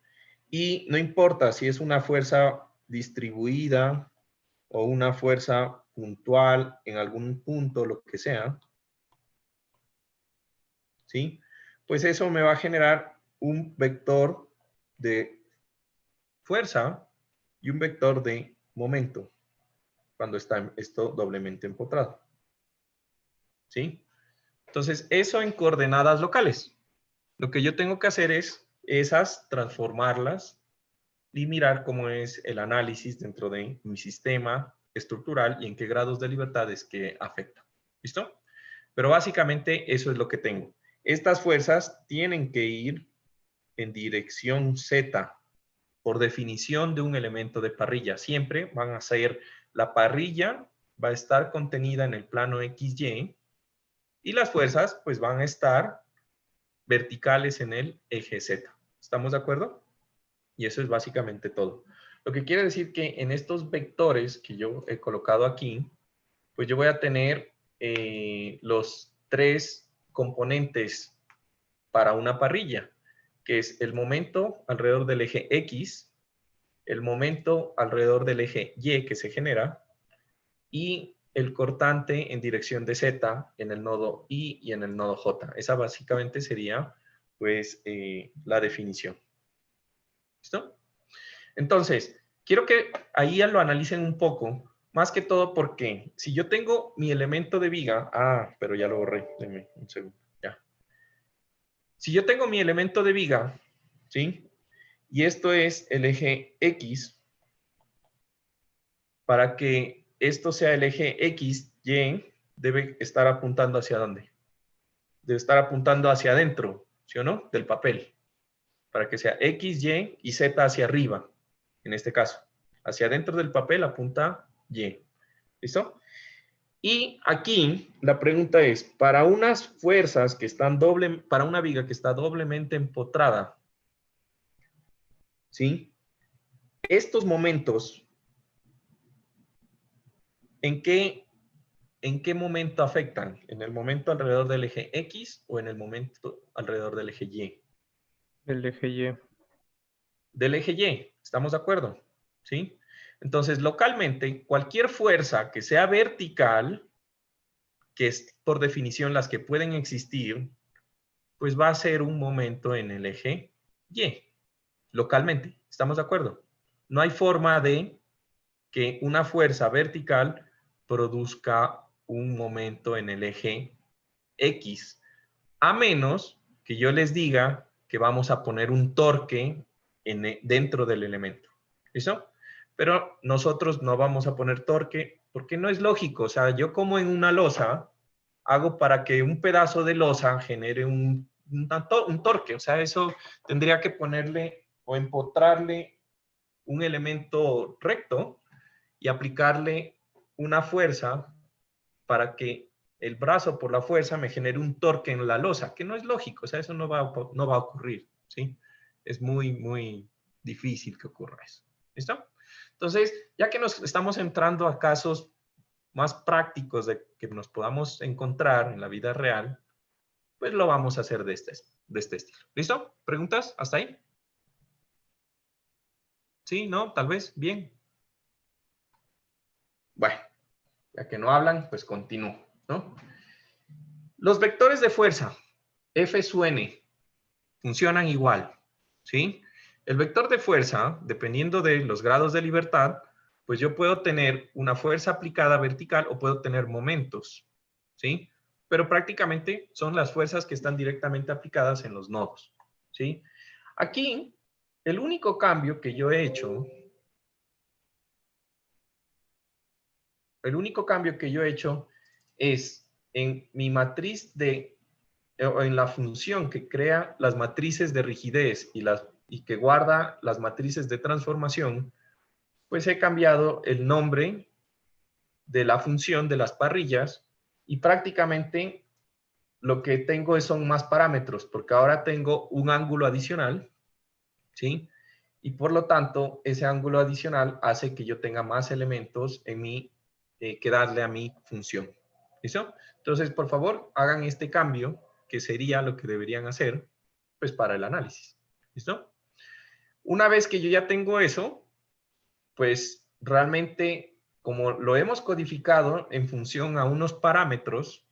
A: Y no importa si es una fuerza distribuida o una fuerza puntual en algún punto, lo que sea, ¿sí? Pues eso me va a generar un vector de fuerza y un vector de momento cuando está esto doblemente empotrado, ¿sí? Entonces, eso en coordenadas locales. Lo que yo tengo que hacer es esas, transformarlas y mirar cómo es el análisis dentro de mi sistema estructural y en qué grados de libertad es que afecta. ¿Listo? Pero básicamente eso es lo que tengo. Estas fuerzas tienen que ir en dirección Z por definición de un elemento de parrilla. Siempre van a ser, la parrilla va a estar contenida en el plano XY y las fuerzas pues van a estar verticales en el eje Z. ¿Estamos de acuerdo? Y eso es básicamente todo. Lo que quiere decir que en estos vectores que yo he colocado aquí, pues yo voy a tener los 3 componentes para una parrilla, que es el momento alrededor del eje X, el momento alrededor del eje Y que se genera, y el cortante en dirección de Z en el nodo I y en el nodo J. Esa básicamente sería, pues, la definición. ¿Listo? Entonces, quiero que ahí ya lo analicen un poco, más que todo porque si yo tengo mi elemento de viga, pero ya lo borré, denme un segundo, ya. Si yo tengo mi elemento de viga, ¿sí? Y esto es el eje X, para que esto sea el eje X, Y, debe estar apuntando hacia dónde? Debe estar apuntando hacia adentro, ¿sí o no? Del papel, para que sea X, y Z hacia arriba, en este caso. Hacia adentro del papel apunta Y. ¿Listo? Y aquí la pregunta es, para unas fuerzas que están para una viga que está doblemente empotrada, ¿sí? Estos momentos, ¿en qué momento afectan? ¿En el momento alrededor del eje X o en el momento alrededor del eje Y?
I: El eje Y.
A: Del eje Y, ¿estamos de acuerdo? ¿Sí? Entonces, localmente, cualquier fuerza que sea vertical, que es por definición las que pueden existir, pues va a ser un momento en el eje Y, localmente, ¿estamos de acuerdo? No hay forma de que una fuerza vertical produzca un momento en el eje X, a menos que yo les diga que vamos a poner un torque dentro del elemento. ¿Listo? Pero nosotros no vamos a poner torque porque no es lógico. O sea, yo como en una losa, hago para que un pedazo de losa genere un torque. O sea, eso tendría que ponerle o empotrarle un elemento recto y aplicarle una fuerza para que el brazo por la fuerza me genere un torque en la losa, que no es lógico, o sea, eso no va a ocurrir, ¿sí? Es muy, muy difícil que ocurra eso. ¿Listo? Entonces, ya que nos estamos entrando a casos más prácticos de que nos podamos encontrar en la vida real, pues lo vamos a hacer de este estilo. ¿Listo? ¿Preguntas? ¿Hasta ahí? ¿Sí? ¿No? ¿Tal vez? ¿Bien? Bueno, ya que no hablan, pues continúo, ¿no? Los vectores de fuerza, F sub n, funcionan igual, ¿sí? El vector de fuerza, dependiendo de los grados de libertad, pues yo puedo tener una fuerza aplicada vertical o puedo tener momentos, ¿sí? Pero prácticamente son las fuerzas que están directamente aplicadas en los nodos, ¿sí? Aquí, el único cambio que yo he hecho, es en mi matriz o en la función que crea las matrices de rigidez y que guarda las matrices de transformación, pues he cambiado el nombre de la función de las parrillas y prácticamente lo que tengo son más parámetros, porque ahora tengo un ángulo adicional, ¿sí? Y por lo tanto, ese ángulo adicional hace que yo tenga más elementos en que darle a mi función. ¿Listo? Entonces, por favor, hagan este cambio, que sería lo que deberían hacer, pues, para el análisis. ¿Listo? Una vez que yo ya tengo eso, pues, realmente, como lo hemos codificado en función a unos parámetros,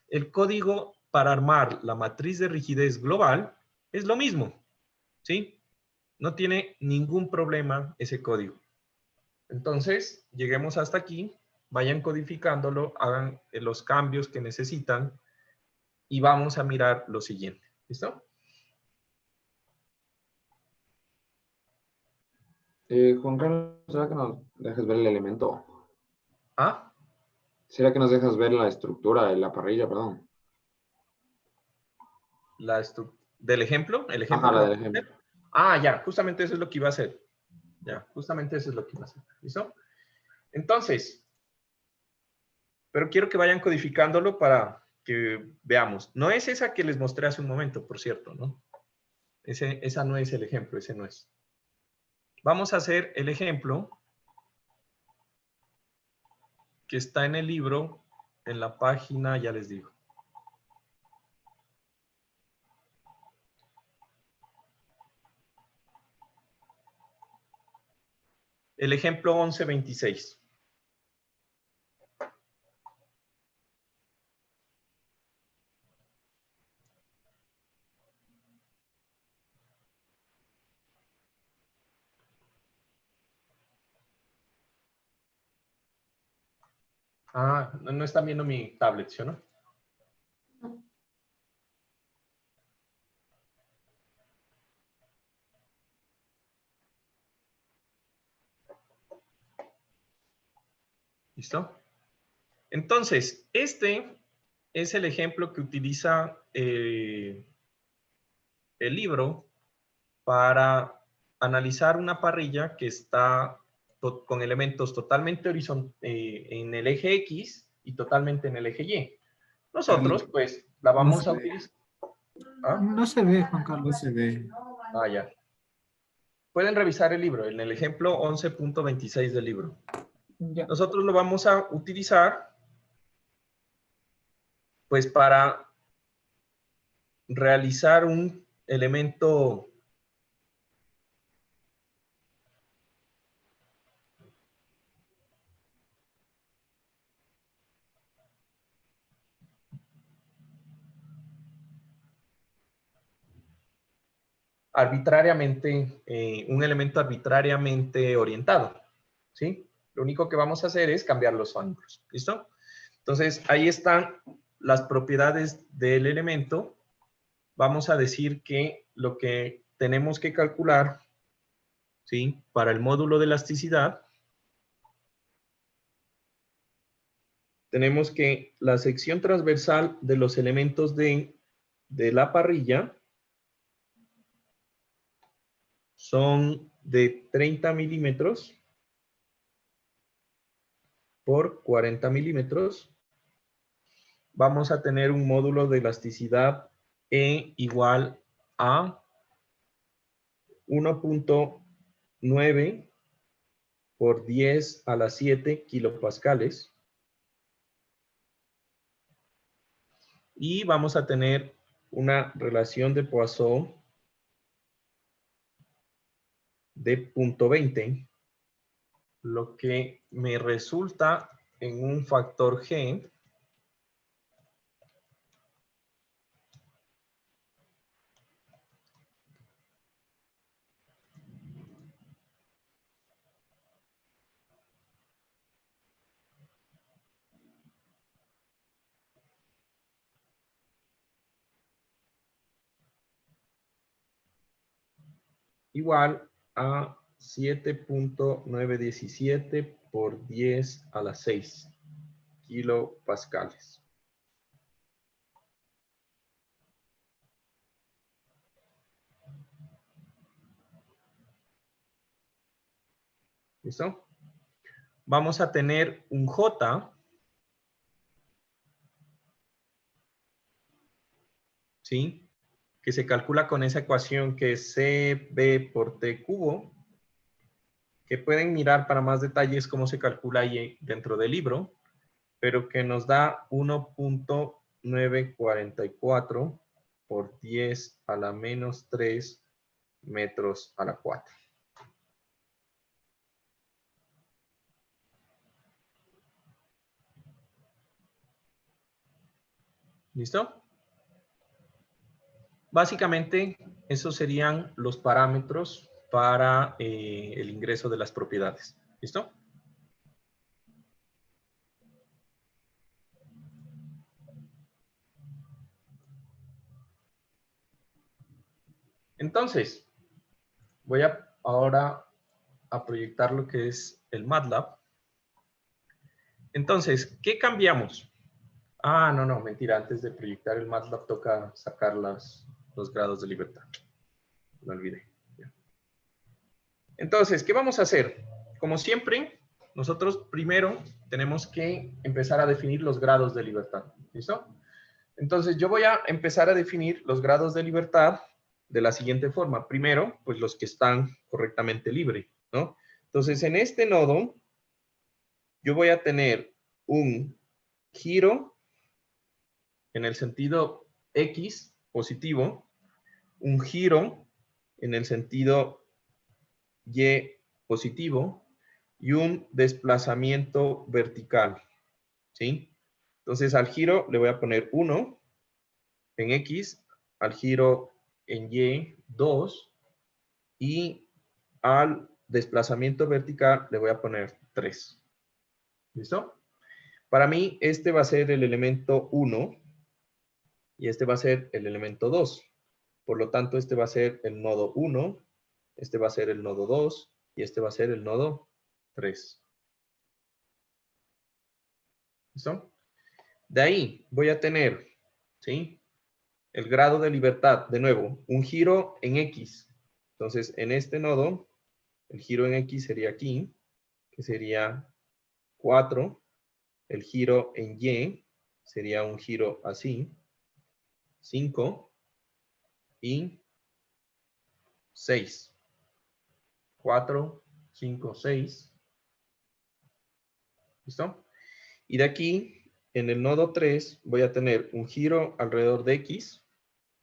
A: el código para armar la matriz de rigidez global es lo mismo, ¿sí? No tiene ningún problema ese código. Entonces, lleguemos hasta aquí, vayan codificándolo, hagan los cambios que necesitan y vamos a mirar lo siguiente. ¿Listo?
C: Juan Carlos, ¿será que nos dejas ver el elemento?
A: ¿Ah?
C: ¿Será que nos dejas ver la estructura de la parrilla, perdón?
A: ¿Del ejemplo? ¿El ejemplo?
C: Ajá, la del ejemplo.
A: Ah, ya, justamente eso es lo que iba a hacer. Ya, justamente eso es lo que iba a hacer. ¿Listo? Entonces, pero quiero que vayan codificándolo para que veamos. No es esa que les mostré hace un momento, por cierto, ¿no? Esa no es el ejemplo, ese no es. Vamos a hacer el ejemplo que está en el libro, en la página, ya les digo. El ejemplo 1126. Ah, no están viendo mi tablet, ¿sí o no? ¿Listo? Entonces, este es el ejemplo que utiliza el libro para analizar una parrilla que está con elementos totalmente en el eje X y totalmente en el eje Y. Nosotros, pues, la vamos a utilizar. ¿Ah?
B: No se ve, Juan Carlos.
G: No se ve.
A: Ah, ya. Pueden revisar el libro, en el ejemplo 11.26 del libro.
B: Ya.
A: Nosotros lo vamos a utilizar, pues, para realizar un elemento arbitrariamente, un elemento arbitrariamente orientado, ¿sí? Lo único que vamos a hacer es cambiar los ángulos, ¿listo? Entonces, ahí están las propiedades del elemento. Vamos a decir que lo que tenemos que calcular, ¿sí? Para el módulo de elasticidad, tenemos que la sección transversal de los elementos de la parrilla son de 30 milímetros por 40 milímetros. Vamos a tener un módulo de elasticidad E igual a 1.9 por 10 a la 7 kilopascales. Y vamos a tener una relación de Poisson de 0.20, lo que me resulta en un factor G igual a 7.917 por 10 a la 6 kilopascales. ¿Listo? Vamos a tener un J, ¿sí? Que se calcula con esa ecuación que es CB por T cubo, que pueden mirar para más detalles cómo se calcula ahí dentro del libro, pero que nos da 1.944 por 10 a la menos 3 metros a la 4. ¿Listo? Básicamente, esos serían los parámetros para el ingreso de las propiedades. ¿Listo? Entonces, voy ahora a proyectar lo que es el MATLAB. Entonces, ¿qué cambiamos? Ah, no, mentira. Antes de proyectar el MATLAB toca sacar los grados de libertad. Lo olvidé. Entonces, ¿qué vamos a hacer? Como siempre, nosotros primero tenemos que empezar a definir los grados de libertad. ¿Listo? Entonces, yo voy a empezar a definir los grados de libertad de la siguiente forma. Primero, pues los que están correctamente libres, ¿no? Entonces, en este nodo, yo voy a tener un giro en el sentido X positivo, un giro en el sentido Y positivo y un desplazamiento vertical, ¿sí? Entonces al giro le voy a poner 1 en X, al giro en Y 2 y al desplazamiento vertical le voy a poner 3. ¿Listo? Para mí este va a ser el elemento 1 y este va a ser el elemento 2. Por lo tanto, este va a ser el nodo 1, este va a ser el nodo 2 y este va a ser el nodo 3. ¿Listo? De ahí voy a tener, ¿sí? El grado de libertad, de nuevo, un giro en X. Entonces, en este nodo, el giro en X sería aquí, que sería 4. El giro en Y sería un giro así, 5 y 6. 4, 5, 6. ¿Listo? Y de aquí, en el nodo 3, voy a tener un giro alrededor de X,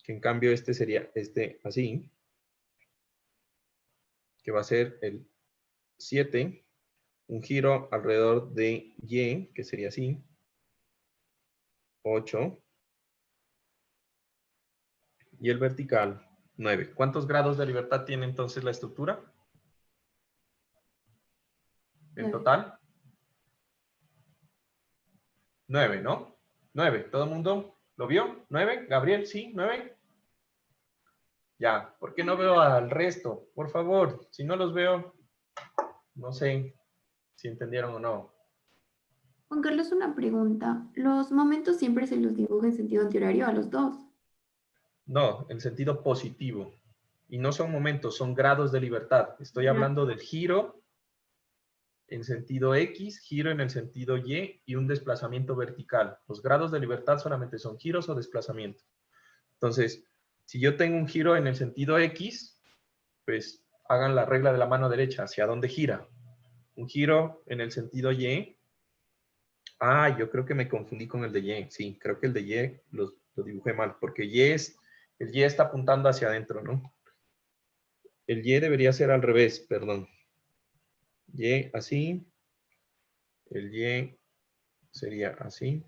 A: que en cambio este sería así, que va a ser el 7, un giro alrededor de Y, que sería así, 8, y el vertical, 9. ¿Cuántos grados de libertad tiene entonces la estructura? En total, 9, ¿no? 9. ¿Todo el mundo lo vio? ¿9? Gabriel, sí, 9. Ya, ¿por qué no veo al resto? Por favor, si no los veo, no sé si entendieron o no.
D: Juan Carlos, una pregunta. ¿Los momentos siempre se los dibuja en sentido antihorario a los dos?
A: No, en sentido positivo. Y no son momentos, son grados de libertad. Estoy hablando del giro en sentido X, giro en el sentido Y un desplazamiento vertical. Los grados de libertad solamente son giros o desplazamiento. Entonces, si yo tengo un giro en el sentido X, pues hagan la regla de la mano derecha, hacia dónde gira. un giro en el sentido Y. Ah, yo creo que me confundí con el de Y. Sí, creo que el de Y lo dibujé mal, porque el Y está apuntando hacia adentro, ¿no? El Y debería ser al revés, perdón. Y así. El Y sería así.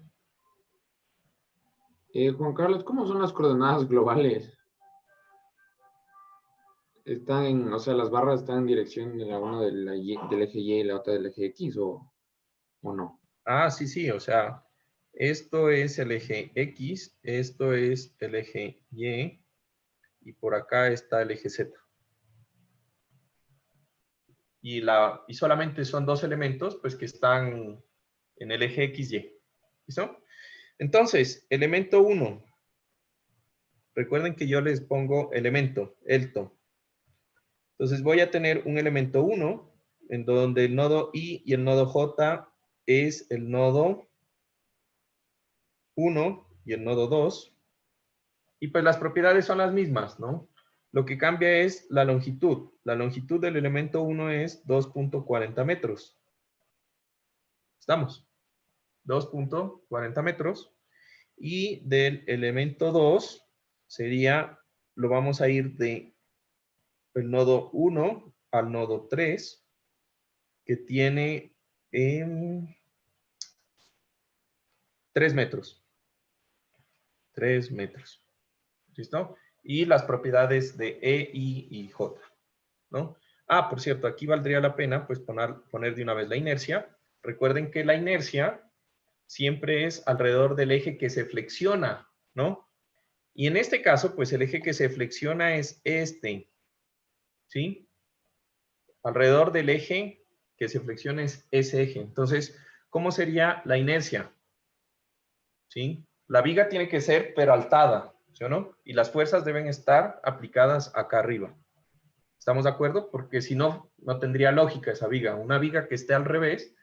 C: Juan Carlos, ¿cómo son las coordenadas globales? Están o sea, las barras están en dirección de la una del eje Y y la otra del eje X, ¿o no?
A: Ah, sí, sí, o sea, esto es el eje X, esto es el eje y por acá está el eje Z. Y solamente son dos elementos, pues, que están en el eje XY. ¿Listo? Entonces, elemento 1. Recuerden que yo les pongo elemento, elto. Entonces voy a tener un elemento 1, en donde el nodo I y el nodo J es el nodo 1 y el nodo 2. Y pues las propiedades son las mismas, ¿no? Lo que cambia es la longitud. La longitud del elemento 1 es 2.40 metros. ¿Estamos? 2.40 metros. Y del elemento 2 sería, lo vamos a ir de el nodo 1 al nodo 3, que tiene 3 metros. 3 metros. ¿Listo? Y las propiedades de E, I y J, ¿no? Ah, por cierto, aquí valdría la pena pues poner de una vez la inercia. Recuerden que la inercia siempre es alrededor del eje que se flexiona, ¿no? Y en este caso, pues el eje que se flexiona es este, ¿sí? Alrededor del eje que se flexiona es ese eje. Entonces, ¿cómo sería la inercia? ¿Sí? La viga tiene que ser peraltada, ¿sí o no? Y las fuerzas deben estar aplicadas acá arriba. ¿Estamos de acuerdo? Porque si no, no tendría lógica esa viga. Una viga que esté al revés,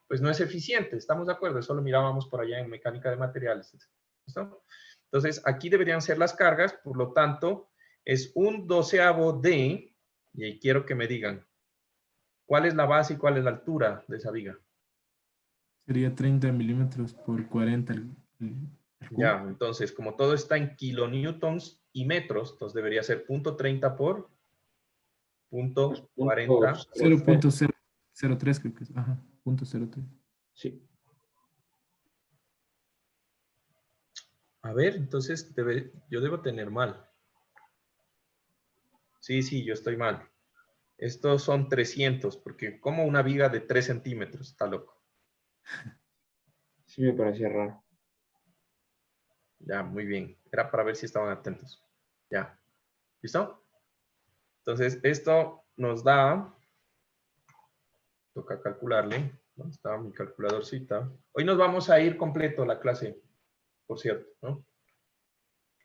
A: pues no es eficiente. ¿Estamos de acuerdo? Eso lo mirábamos por allá en mecánica de materiales. ¿Listo? Entonces, aquí deberían ser las cargas, por lo tanto, es un doceavo de, y ahí quiero que me digan, ¿cuál es la base y cuál es la altura de esa viga?
G: Sería 30 milímetros por 40 el cubo.
A: Ya, entonces, como todo está en kilonewtons y metros, entonces debería ser 0.30 por punto 40.
G: 0.003 creo que es. Ajá, 0.03.
C: Sí.
A: A ver, entonces yo debo tener mal. Sí, yo estoy mal. Estos son 300, porque como una viga de 3 centímetros, está loco.
C: Sí, me parecía raro.
A: Ya, muy bien. Era para ver si estaban atentos. Ya. ¿Listo? Entonces, esto nos da... Toca calcularle. ¿Dónde está mi calculadorcita? Hoy nos vamos a ir completo la clase, por cierto, ¿no?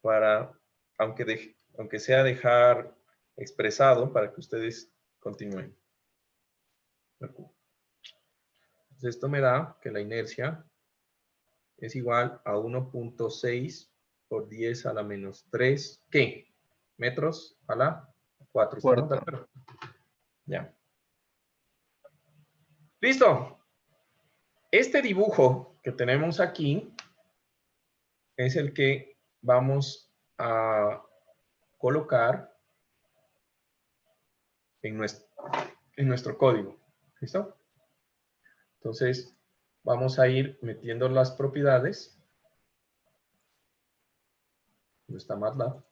A: Para, aunque sea dejar expresado para que ustedes continúen. Entonces, esto me da que la inercia es igual a 1.6 por 10 a la menos 3, ¿qué? Metros a la 4. ¿Estamos de acuerdo? Ya. ¡Listo! Este dibujo que tenemos aquí es el que vamos a colocar en nuestro código. ¿Listo? Entonces, vamos a ir metiendo las propiedades. ¿Dónde está MATLAB?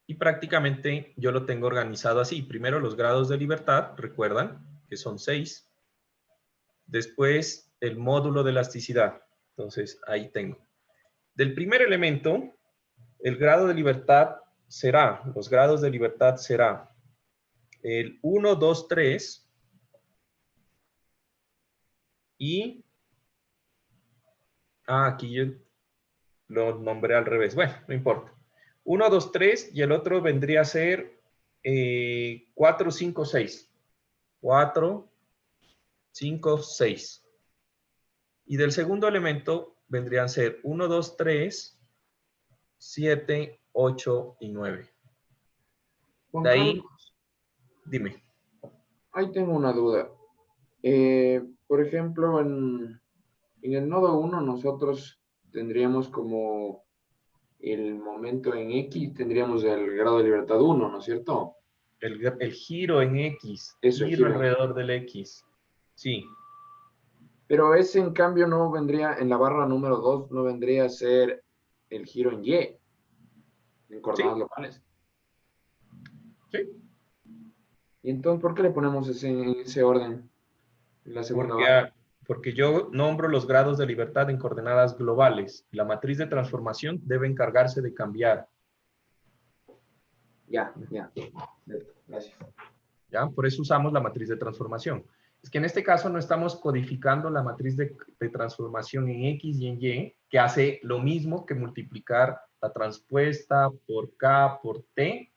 A: Y prácticamente yo lo tengo organizado así. Primero los grados de libertad, recuerdan, que son 6. Después el módulo de elasticidad. Entonces, ahí tengo. Del primer elemento, el grado de libertad será, los grados de libertad será el 1, 2, 3 y... aquí yo lo nombré al revés. Bueno, no importa. 1, 2, 3 y el otro vendría a ser 4, 5, 6. 4, 5, 6. Y del segundo elemento vendrían a ser 1, 2, 3, 7, 8 y 9. De ahí, dime.
C: ahí tengo una duda. Por ejemplo, en el nodo 1 nosotros tendríamos como el momento en X, tendríamos el grado de libertad 1, ¿no es cierto?
A: El giro en X,
C: Eso, el
A: giro
C: giro.
A: alrededor del X. Sí,
C: Pero ese en cambio no vendría, en la barra número 2, no vendría a ser el giro en Y, en coordenadas
A: sí,
C: locales.
A: sí.
C: Y entonces, ¿por qué le ponemos ese, en ese orden? En la segunda
A: Porque,
C: barra.
A: porque yo nombro los grados de libertad en coordenadas globales. La matriz de transformación debe encargarse de cambiar.
C: Ya. Gracias.
A: ¿Ya? Por eso usamos la matriz de transformación. Es que en este caso no estamos codificando la matriz de transformación en X y en Y, que hace lo mismo que multiplicar la transpuesta por K por T.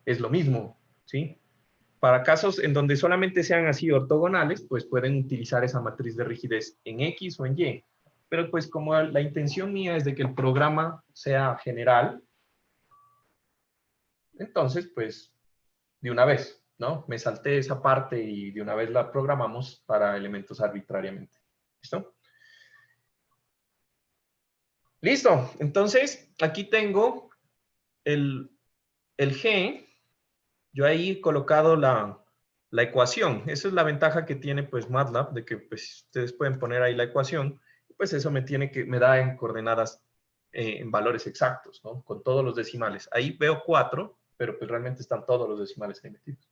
A: Es lo mismo, ¿sí? Para casos en donde solamente sean así ortogonales, pues pueden utilizar esa matriz de rigidez en X o en Y. Pero pues como la intención mía es de que el programa sea general, entonces pues de una vez, ¿no? Me salté esa parte y de una vez la programamos para elementos arbitrariamente. ¿Listo? Listo. Entonces, aquí tengo el G. Yo ahí he colocado la ecuación. Esa es la ventaja que tiene pues MATLAB, de que pues ustedes pueden poner ahí la ecuación, pues eso me da en coordenadas, en valores exactos, ¿no? Con todos los decimales. Ahí veo 4, pero pues realmente están todos los decimales ahí metidos.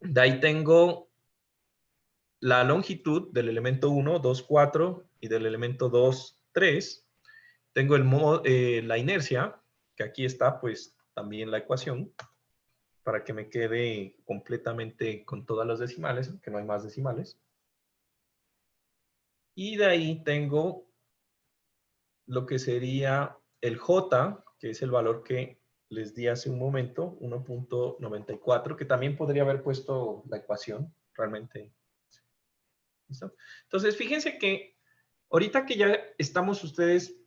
A: De ahí tengo la longitud del elemento 1, 2, 4 y del elemento 2, 3. Tengo la inercia, que aquí está pues también la ecuación, para que me quede completamente con todas las decimales, que no hay más decimales. Y de ahí tengo lo que sería el J, que es el valor que les di hace un momento, 1.94, que también podría haber puesto la ecuación, realmente. ¿Listo? Entonces, fíjense que ahorita que ya estamos ustedes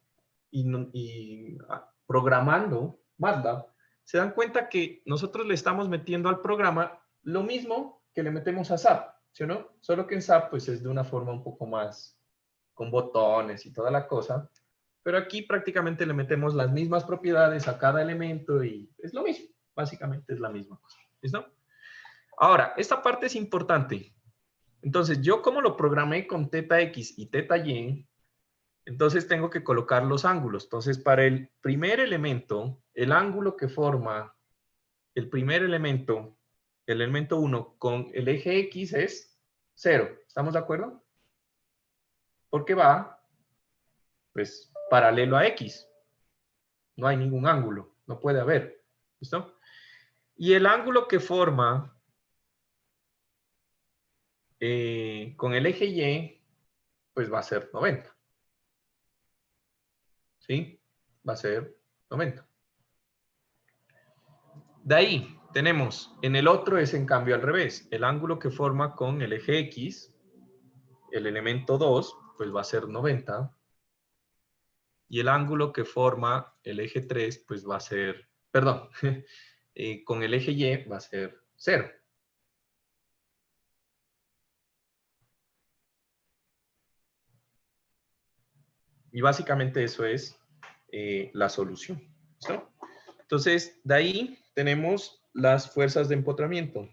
A: programando MATLAB, se dan cuenta que nosotros le estamos metiendo al programa lo mismo que le metemos a SAP, ¿sí o no? Solo que en SAP pues es de una forma un poco más con botones y toda la cosa, pero aquí prácticamente le metemos las mismas propiedades a cada elemento y es lo mismo, básicamente es la misma cosa, ¿listo? Ahora, esta parte es importante. Entonces, yo como lo programé con θ X y θ Y, entonces tengo que colocar los ángulos. Entonces, para el primer elemento, el ángulo que forma el primer elemento, el elemento 1, con el eje X es 0. ¿Estamos de acuerdo? Porque va, pues, paralelo a X. No hay ningún ángulo, no puede haber. ¿Listo? Y el ángulo que forma con el eje Y, pues va a ser 90. ¿Sí? Va a ser 90. De ahí tenemos, en el otro es en cambio al revés. El ángulo que forma con el eje X, el elemento 2, pues va a ser 90. Y el ángulo que forma el eje 3, pues va a ser, perdón, con el eje Y va a ser 0. Y básicamente eso es la solución. ¿Listo? Entonces, de ahí tenemos las fuerzas de empotramiento.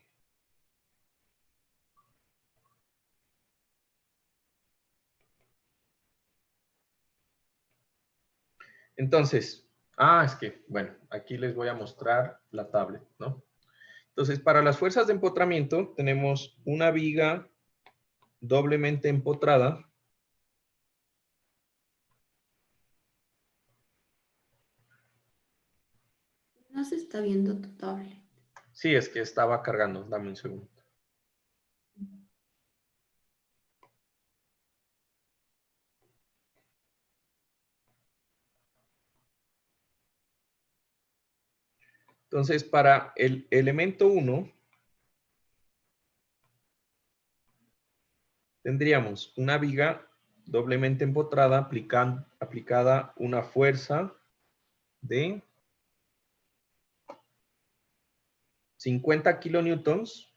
A: Entonces, es que, bueno, aquí les voy a mostrar la tablet, ¿no? Entonces, para las fuerzas de empotramiento tenemos una viga doblemente empotrada.
D: No se está viendo tu tablet.
A: Sí, es que estaba cargando, dame un segundo. Entonces, para el elemento 1, tendríamos una viga doblemente empotrada aplicada una fuerza de 50 kilonewtons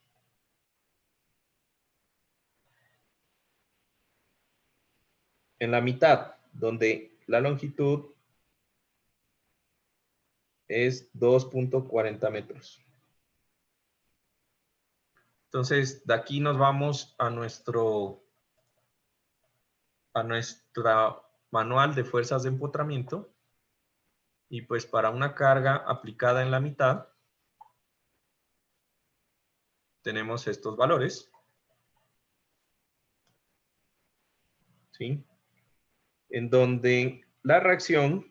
A: en la mitad, donde la longitud es 2.40 metros. Entonces, de aquí nos vamos a nuestra manual de fuerzas de empotramiento. Y pues para una carga aplicada en la mitad, tenemos estos valores. ¿Sí? En donde la reacción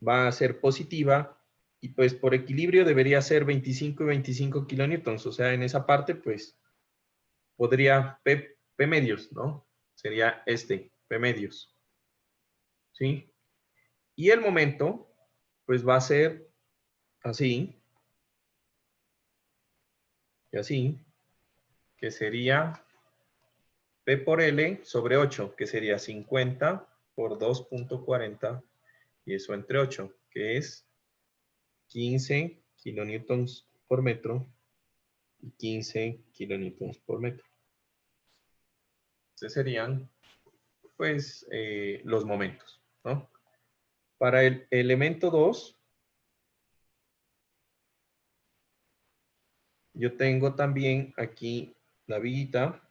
A: va a ser positiva y pues por equilibrio debería ser 25 y 25 kilonewtons. O sea, en esa parte pues podría P medios, ¿no? Sería P medios. ¿Sí? Y el momento pues va a ser así. Y así. Que sería P por L sobre 8, que sería 50 por 2.40, y eso entre 8, que es 15 kilonewtons por metro y 15 kilonewtons por metro. Estos serían, pues, los momentos, ¿no? Para el elemento 2, yo tengo también aquí la viguita.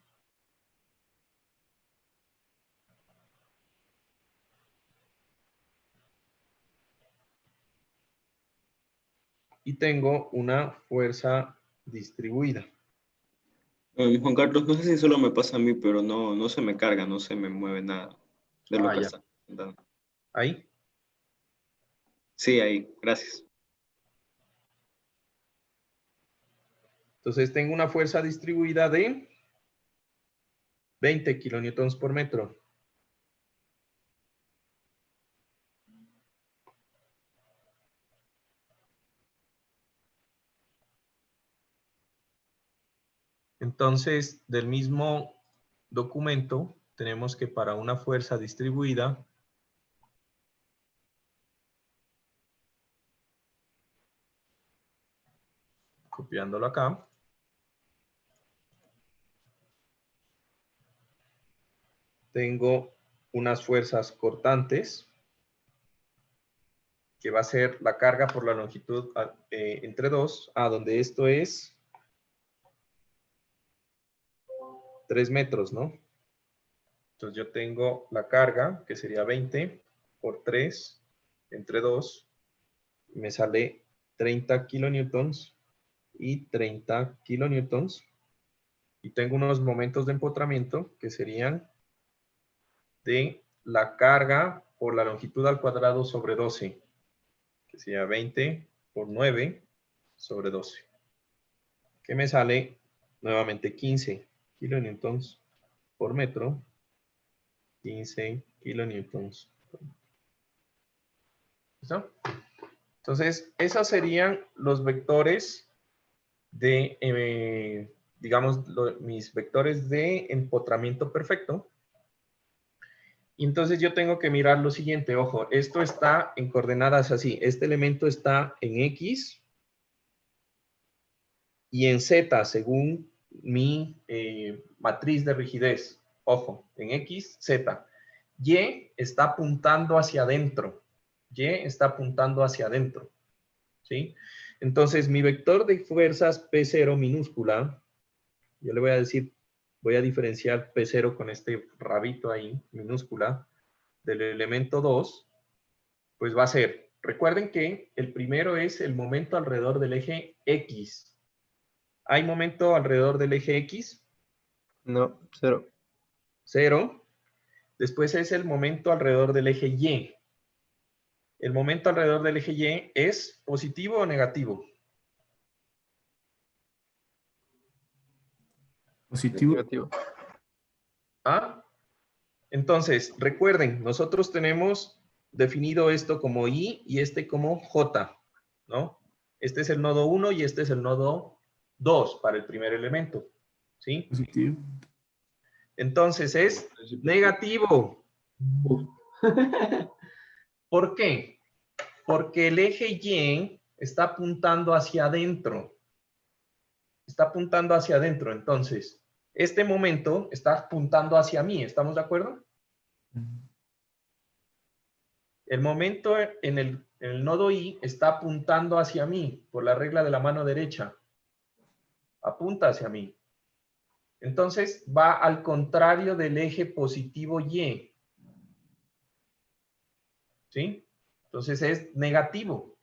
A: Y tengo una fuerza distribuida.
H: Juan Carlos, no sé si solo me pasa a mí, pero no se me carga, no se me mueve nada de lo que
A: Ya.
H: está dando.
A: ¿Ahí?
H: Sí, ahí, gracias.
A: Entonces tengo una fuerza distribuida de 20 kilonewtons por metro. Entonces, del mismo documento, tenemos que para una fuerza distribuida, copiándolo acá, tengo unas fuerzas cortantes, que va a ser la carga por la longitud entre 2, donde esto es 3 metros, ¿no? Entonces yo tengo la carga, que sería 20 por 3 entre 2, y me sale 30 kilonewtons y 30 kilonewtons. Y tengo unos momentos de empotramiento que serían de la carga por la longitud al cuadrado sobre 12, que sería 20 por 9 sobre 12, que me sale nuevamente 15 kilonewtons por metro, 15 kilonewtons por metro. ¿Listo? Entonces, esos serían los vectores de, digamos, mis vectores de empotramiento perfecto. Y entonces yo tengo que mirar lo siguiente, ojo, esto está en coordenadas así, este elemento está en X y en Z según mi matriz de rigidez. Ojo, en X, Z. Y está apuntando hacia adentro. Y está apuntando hacia adentro. ¿Sí? Entonces mi vector de fuerzas P0 minúscula, yo le voy a decir, voy a diferenciar P0 con este rabito ahí, minúscula, del elemento 2, pues va a ser, recuerden que el primero es el momento alrededor del eje X. ¿Hay momento alrededor del eje X?
I: No, 0.
A: 0. Después es el momento alrededor del eje Y. ¿El momento alrededor del eje Y es positivo o negativo?
G: Positivo.
I: Negativo.
A: ¿Ah? Entonces, recuerden, nosotros tenemos definido esto como I y este como J, ¿no? Este es el nodo 1 y este es el nodo 2 para el primer elemento, ¿sí?
G: Positivo.
A: Entonces es negativo. ¿Por qué? Porque el eje Y está apuntando hacia adentro. Está apuntando hacia adentro. Entonces, este momento está apuntando hacia mí. ¿Estamos de acuerdo? El momento en el nodo I está apuntando hacia mí por la regla de la mano derecha. Apunta hacia mí. Entonces, va al contrario del eje positivo Y. ¿Sí? Entonces, es negativo.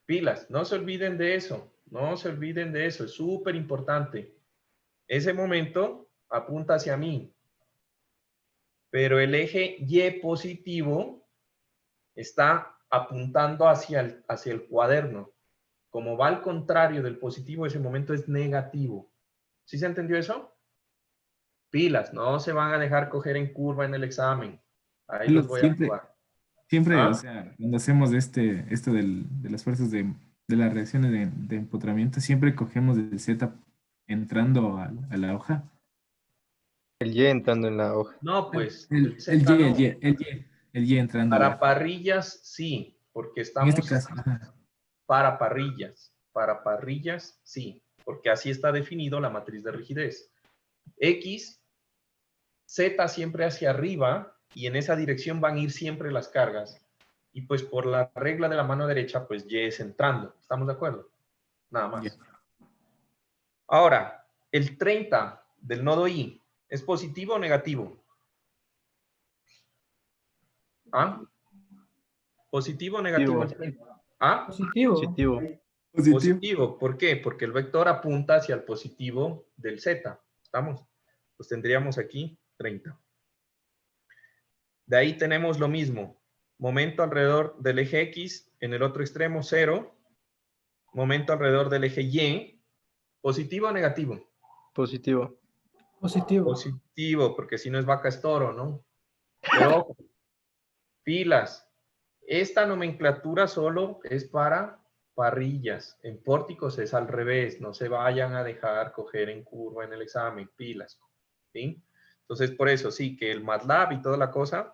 A: Pilas, no se olviden de eso. No se olviden de eso. Es súper importante. Ese momento apunta hacia mí. Pero el eje Y positivo está apuntando hacia el cuaderno. Como va al contrario del positivo, ese momento es negativo. ¿Sí se entendió eso? Pilas, no se van a dejar coger en curva en el examen. Ahí los voy a
G: Siempre,
A: actuar.
G: siempre, o
A: ¿Ah?
G: sea, cuando hacemos esto de las fuerzas de las reacciones de empotramiento, siempre cogemos el Z entrando a la hoja.
I: El Y entrando en la hoja.
A: No, pues,
G: El,
A: el
G: el
A: Z
G: Y,
A: no.
G: el Y entrando a la
A: Para
G: hoja.
A: parrillas, sí, porque
G: En este
A: estamos
G: caso, ajá.
A: para parrillas. Para parrillas, sí, porque así está definido la matriz de rigidez. X, Z siempre hacia arriba y en esa dirección van a ir siempre las cargas. Y pues por la regla de la mano derecha, pues Y es entrando. ¿Estamos de acuerdo? Nada más.
G: Ya.
A: Ahora, el 30 del nodo I, ¿es positivo o negativo? ¿Ah? ¿Positivo o negativo el 30? ¿Ah?
B: Positivo.
I: Positivo.
G: Positivo.
A: Positivo. ¿Por qué? Porque el vector apunta hacia el positivo del Z. ¿Estamos? Pues tendríamos aquí 30. De ahí tenemos lo mismo. Momento alrededor del eje X, en el otro extremo 0. Momento alrededor del eje Y. ¿Positivo o negativo?
I: Positivo.
B: Positivo.
A: Positivo, porque si no es vaca es toro, ¿no? Pero, ojo, pilas. Esta nomenclatura solo es para parrillas. En pórticos es al revés. No se vayan a dejar coger en curva en el examen. Pilas. ¿Sí? Entonces, por eso sí, que el MATLAB y toda la cosa,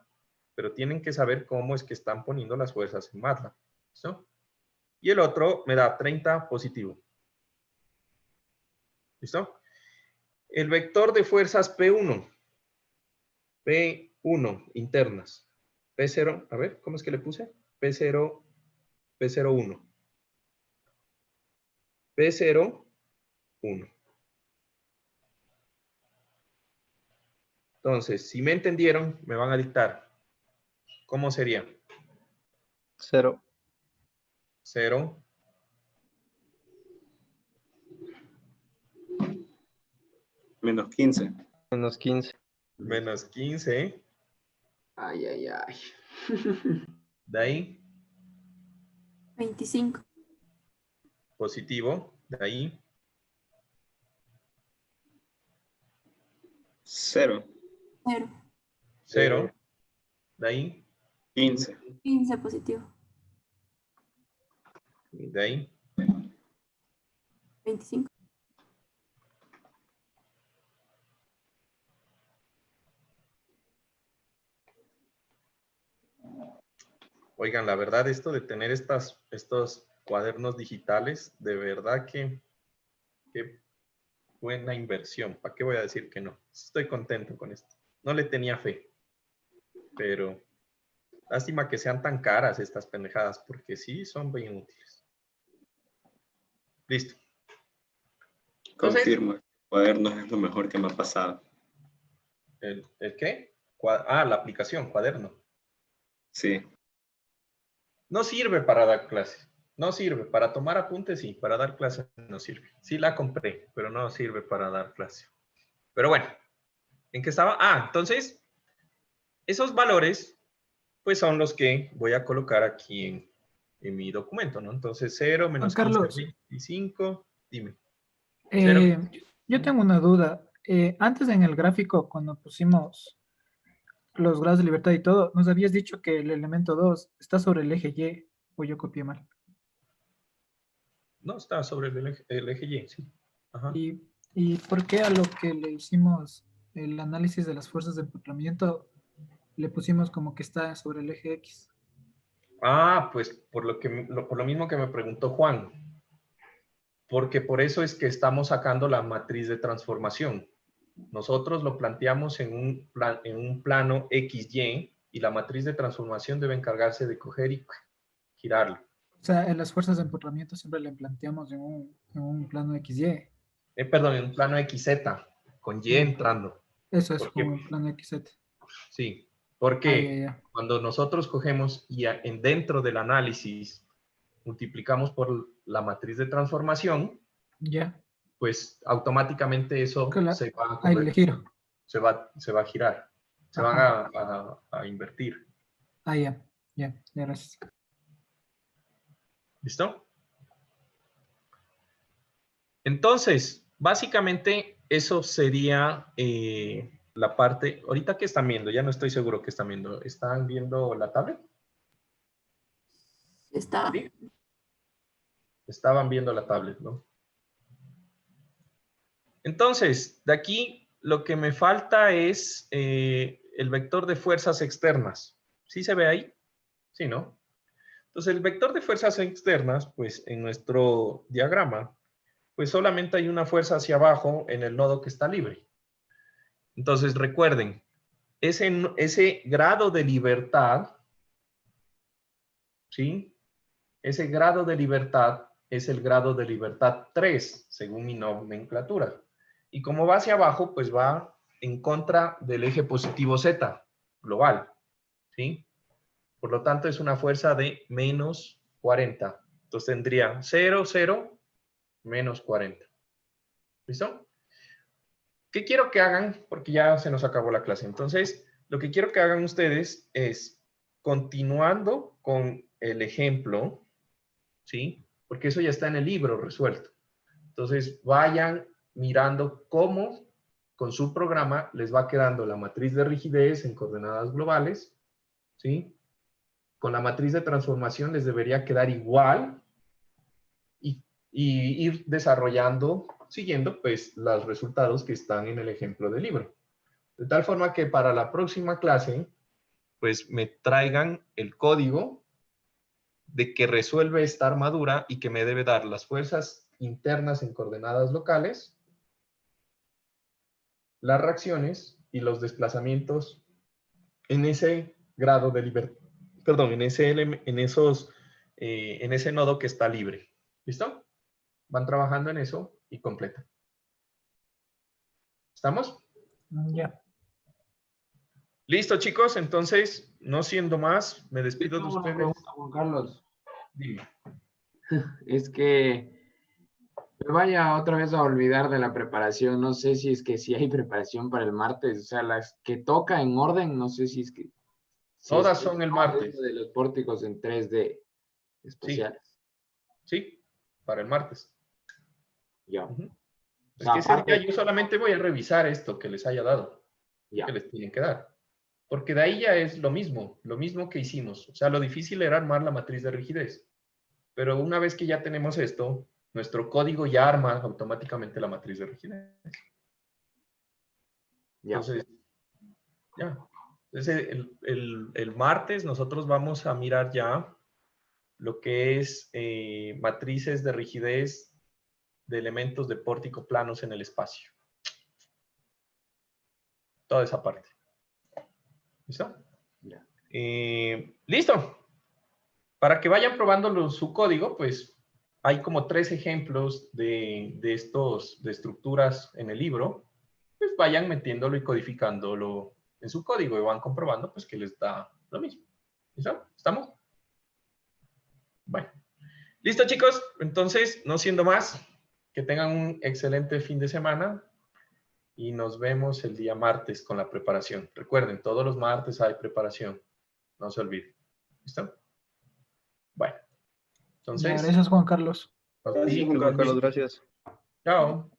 A: pero tienen que saber cómo es que están poniendo las fuerzas en MATLAB. ¿Listo? Y el otro me da 30 positivo. ¿Listo? El vector de fuerzas P1. P1 internas. P0, a ver, ¿cómo es que le puse? P0, P01. P0, 1. Entonces, si me entendieron, me van a dictar. ¿Cómo sería?
I: 0.
A: 0.
H: Menos 15.
I: Menos 15.
A: Menos 15.
C: Ay, ay, ay.
A: De ahí,
E: 25.
A: positivo. De ahí,
H: 0.
E: 0.
A: 0. De ahí,
H: 15.
E: 15 positivo.
A: de ahí,
E: 25.
A: oigan, la verdad, esto de tener estos cuadernos digitales, de verdad que qué buena inversión. ¿Para qué voy a decir que no? Estoy contento con esto. No le tenía fe, pero lástima que sean tan caras estas pendejadas, porque sí son bien útiles. Listo. Entonces,
H: Confirmo. Cuadernos es lo mejor que me ha pasado.
A: ¿el qué? La aplicación, cuaderno.
H: Sí.
A: No sirve para dar clases. No sirve. Para tomar apuntes, sí. Para dar clases no sirve. Sí la compré, pero no sirve para dar clase. Pero bueno, ¿en qué estaba? Entonces, esos valores, pues son los que voy a colocar aquí en mi documento, ¿no? Entonces, 0, menos 15,
B: Carlos.
A: 25, dime. 0.
B: Yo tengo una duda. Antes en el gráfico, cuando pusimos los grados de libertad y todo, nos habías dicho que el elemento 2 está sobre el eje Y, o yo copié mal.
A: No, está sobre el eje Y, sí. Ajá.
B: ¿Y por qué a lo que le hicimos el análisis de las fuerzas de empotramiento le pusimos como que está sobre el eje X.
A: Ah, pues por lo mismo que me preguntó Juan. Porque por eso es que estamos sacando la matriz de transformación. Nosotros lo planteamos en un plano XY y la matriz de transformación debe encargarse de coger y girarlo.
B: O sea, en las fuerzas de empotramiento siempre le planteamos en un plano XY.
A: Perdón, en un plano XZ, con Y entrando.
B: Eso es
A: Porque,
B: como un plano XZ.
A: sí, porque
B: Ya.
A: cuando nosotros cogemos y dentro del análisis multiplicamos por la matriz de transformación,
B: Ya.
A: pues automáticamente eso se va a
B: Ahí le giro.
A: se va a girar, se van a invertir.
B: Ah, ya, ya, gracias.
A: ¿Listo? Entonces, básicamente eso sería la parte, ahorita que están viendo, ya no estoy seguro que están viendo. ¿Están viendo la tablet?
D: Está.
A: ¿Sí? Estaban viendo la tablet, ¿no? Entonces, de aquí lo que me falta es el vector de fuerzas externas. ¿Sí se ve ahí? Sí, ¿no? Entonces, el vector de fuerzas externas, pues en nuestro diagrama, pues solamente hay una fuerza hacia abajo en el nodo que está libre. Entonces, recuerden, ese grado de libertad, ¿sí? Ese grado de libertad es el grado de libertad 3, según mi nomenclatura. Y como va hacia abajo, pues va en contra del eje positivo Z, global, ¿sí? Por lo tanto, es una fuerza de menos 40. Entonces tendría 0, 0, menos 40. ¿Listo? ¿Qué quiero que hagan? Porque ya se nos acabó la clase. Entonces, lo que quiero que hagan ustedes es, continuando con el ejemplo, ¿sí? Porque eso ya está en el libro resuelto. Entonces, vayan mirando cómo con su programa les va quedando la matriz de rigidez en coordenadas globales, ¿sí? Con la matriz de transformación les debería quedar igual y ir desarrollando, siguiendo pues los resultados que están en el ejemplo del libro. De tal forma que para la próxima clase, pues me traigan el código de que resuelve esta armadura y que me debe dar las fuerzas internas en coordenadas locales, las reacciones y los desplazamientos en ese grado de libertad, perdón, en ese nodo que está libre. ¿Listo? Van trabajando en eso y completan. ¿Estamos?
B: Ya.
A: Listo, chicos. Entonces, no siendo más, me despido de
C: Tengo una
A: ustedes.
C: pregunta, Juan Carlos.
A: Dime.
C: Es que me vaya otra vez a olvidar de la preparación. No sé si es que sí hay preparación para el martes. O sea, las que toca en orden, no sé si es que...
A: Todas son el martes.
C: De los pórticos en 3D espaciales.
A: Sí, para el martes.
C: Ya.
A: Es que ese día yo solamente voy a revisar esto que les haya dado. Que les tienen que dar. Porque de ahí ya es lo mismo que hicimos. O sea, lo difícil era armar la matriz de rigidez. Pero una vez que ya tenemos esto, nuestro código ya arma automáticamente la matriz de rigidez. Entonces, ya. Entonces, el martes nosotros vamos a mirar ya lo que es matrices de rigidez de elementos de pórtico planos en el espacio. Toda esa parte. ¿Listo? Listo. Para que vayan probando su código, pues hay como 3 ejemplos de estructuras en el libro. Pues vayan metiéndolo y codificándolo en su código y van comprobando pues que les da lo mismo. ¿Listo? ¿Estamos? Bueno. Listo, chicos. Entonces, no siendo más, que tengan un excelente fin de semana y nos vemos el día martes con la preparación. Recuerden, todos los martes hay preparación. No se olviden. ¿Listo? Bueno. Entonces...
B: Gracias, Juan Carlos.
H: Gracias, Juan Carlos. Gracias.
A: Chao.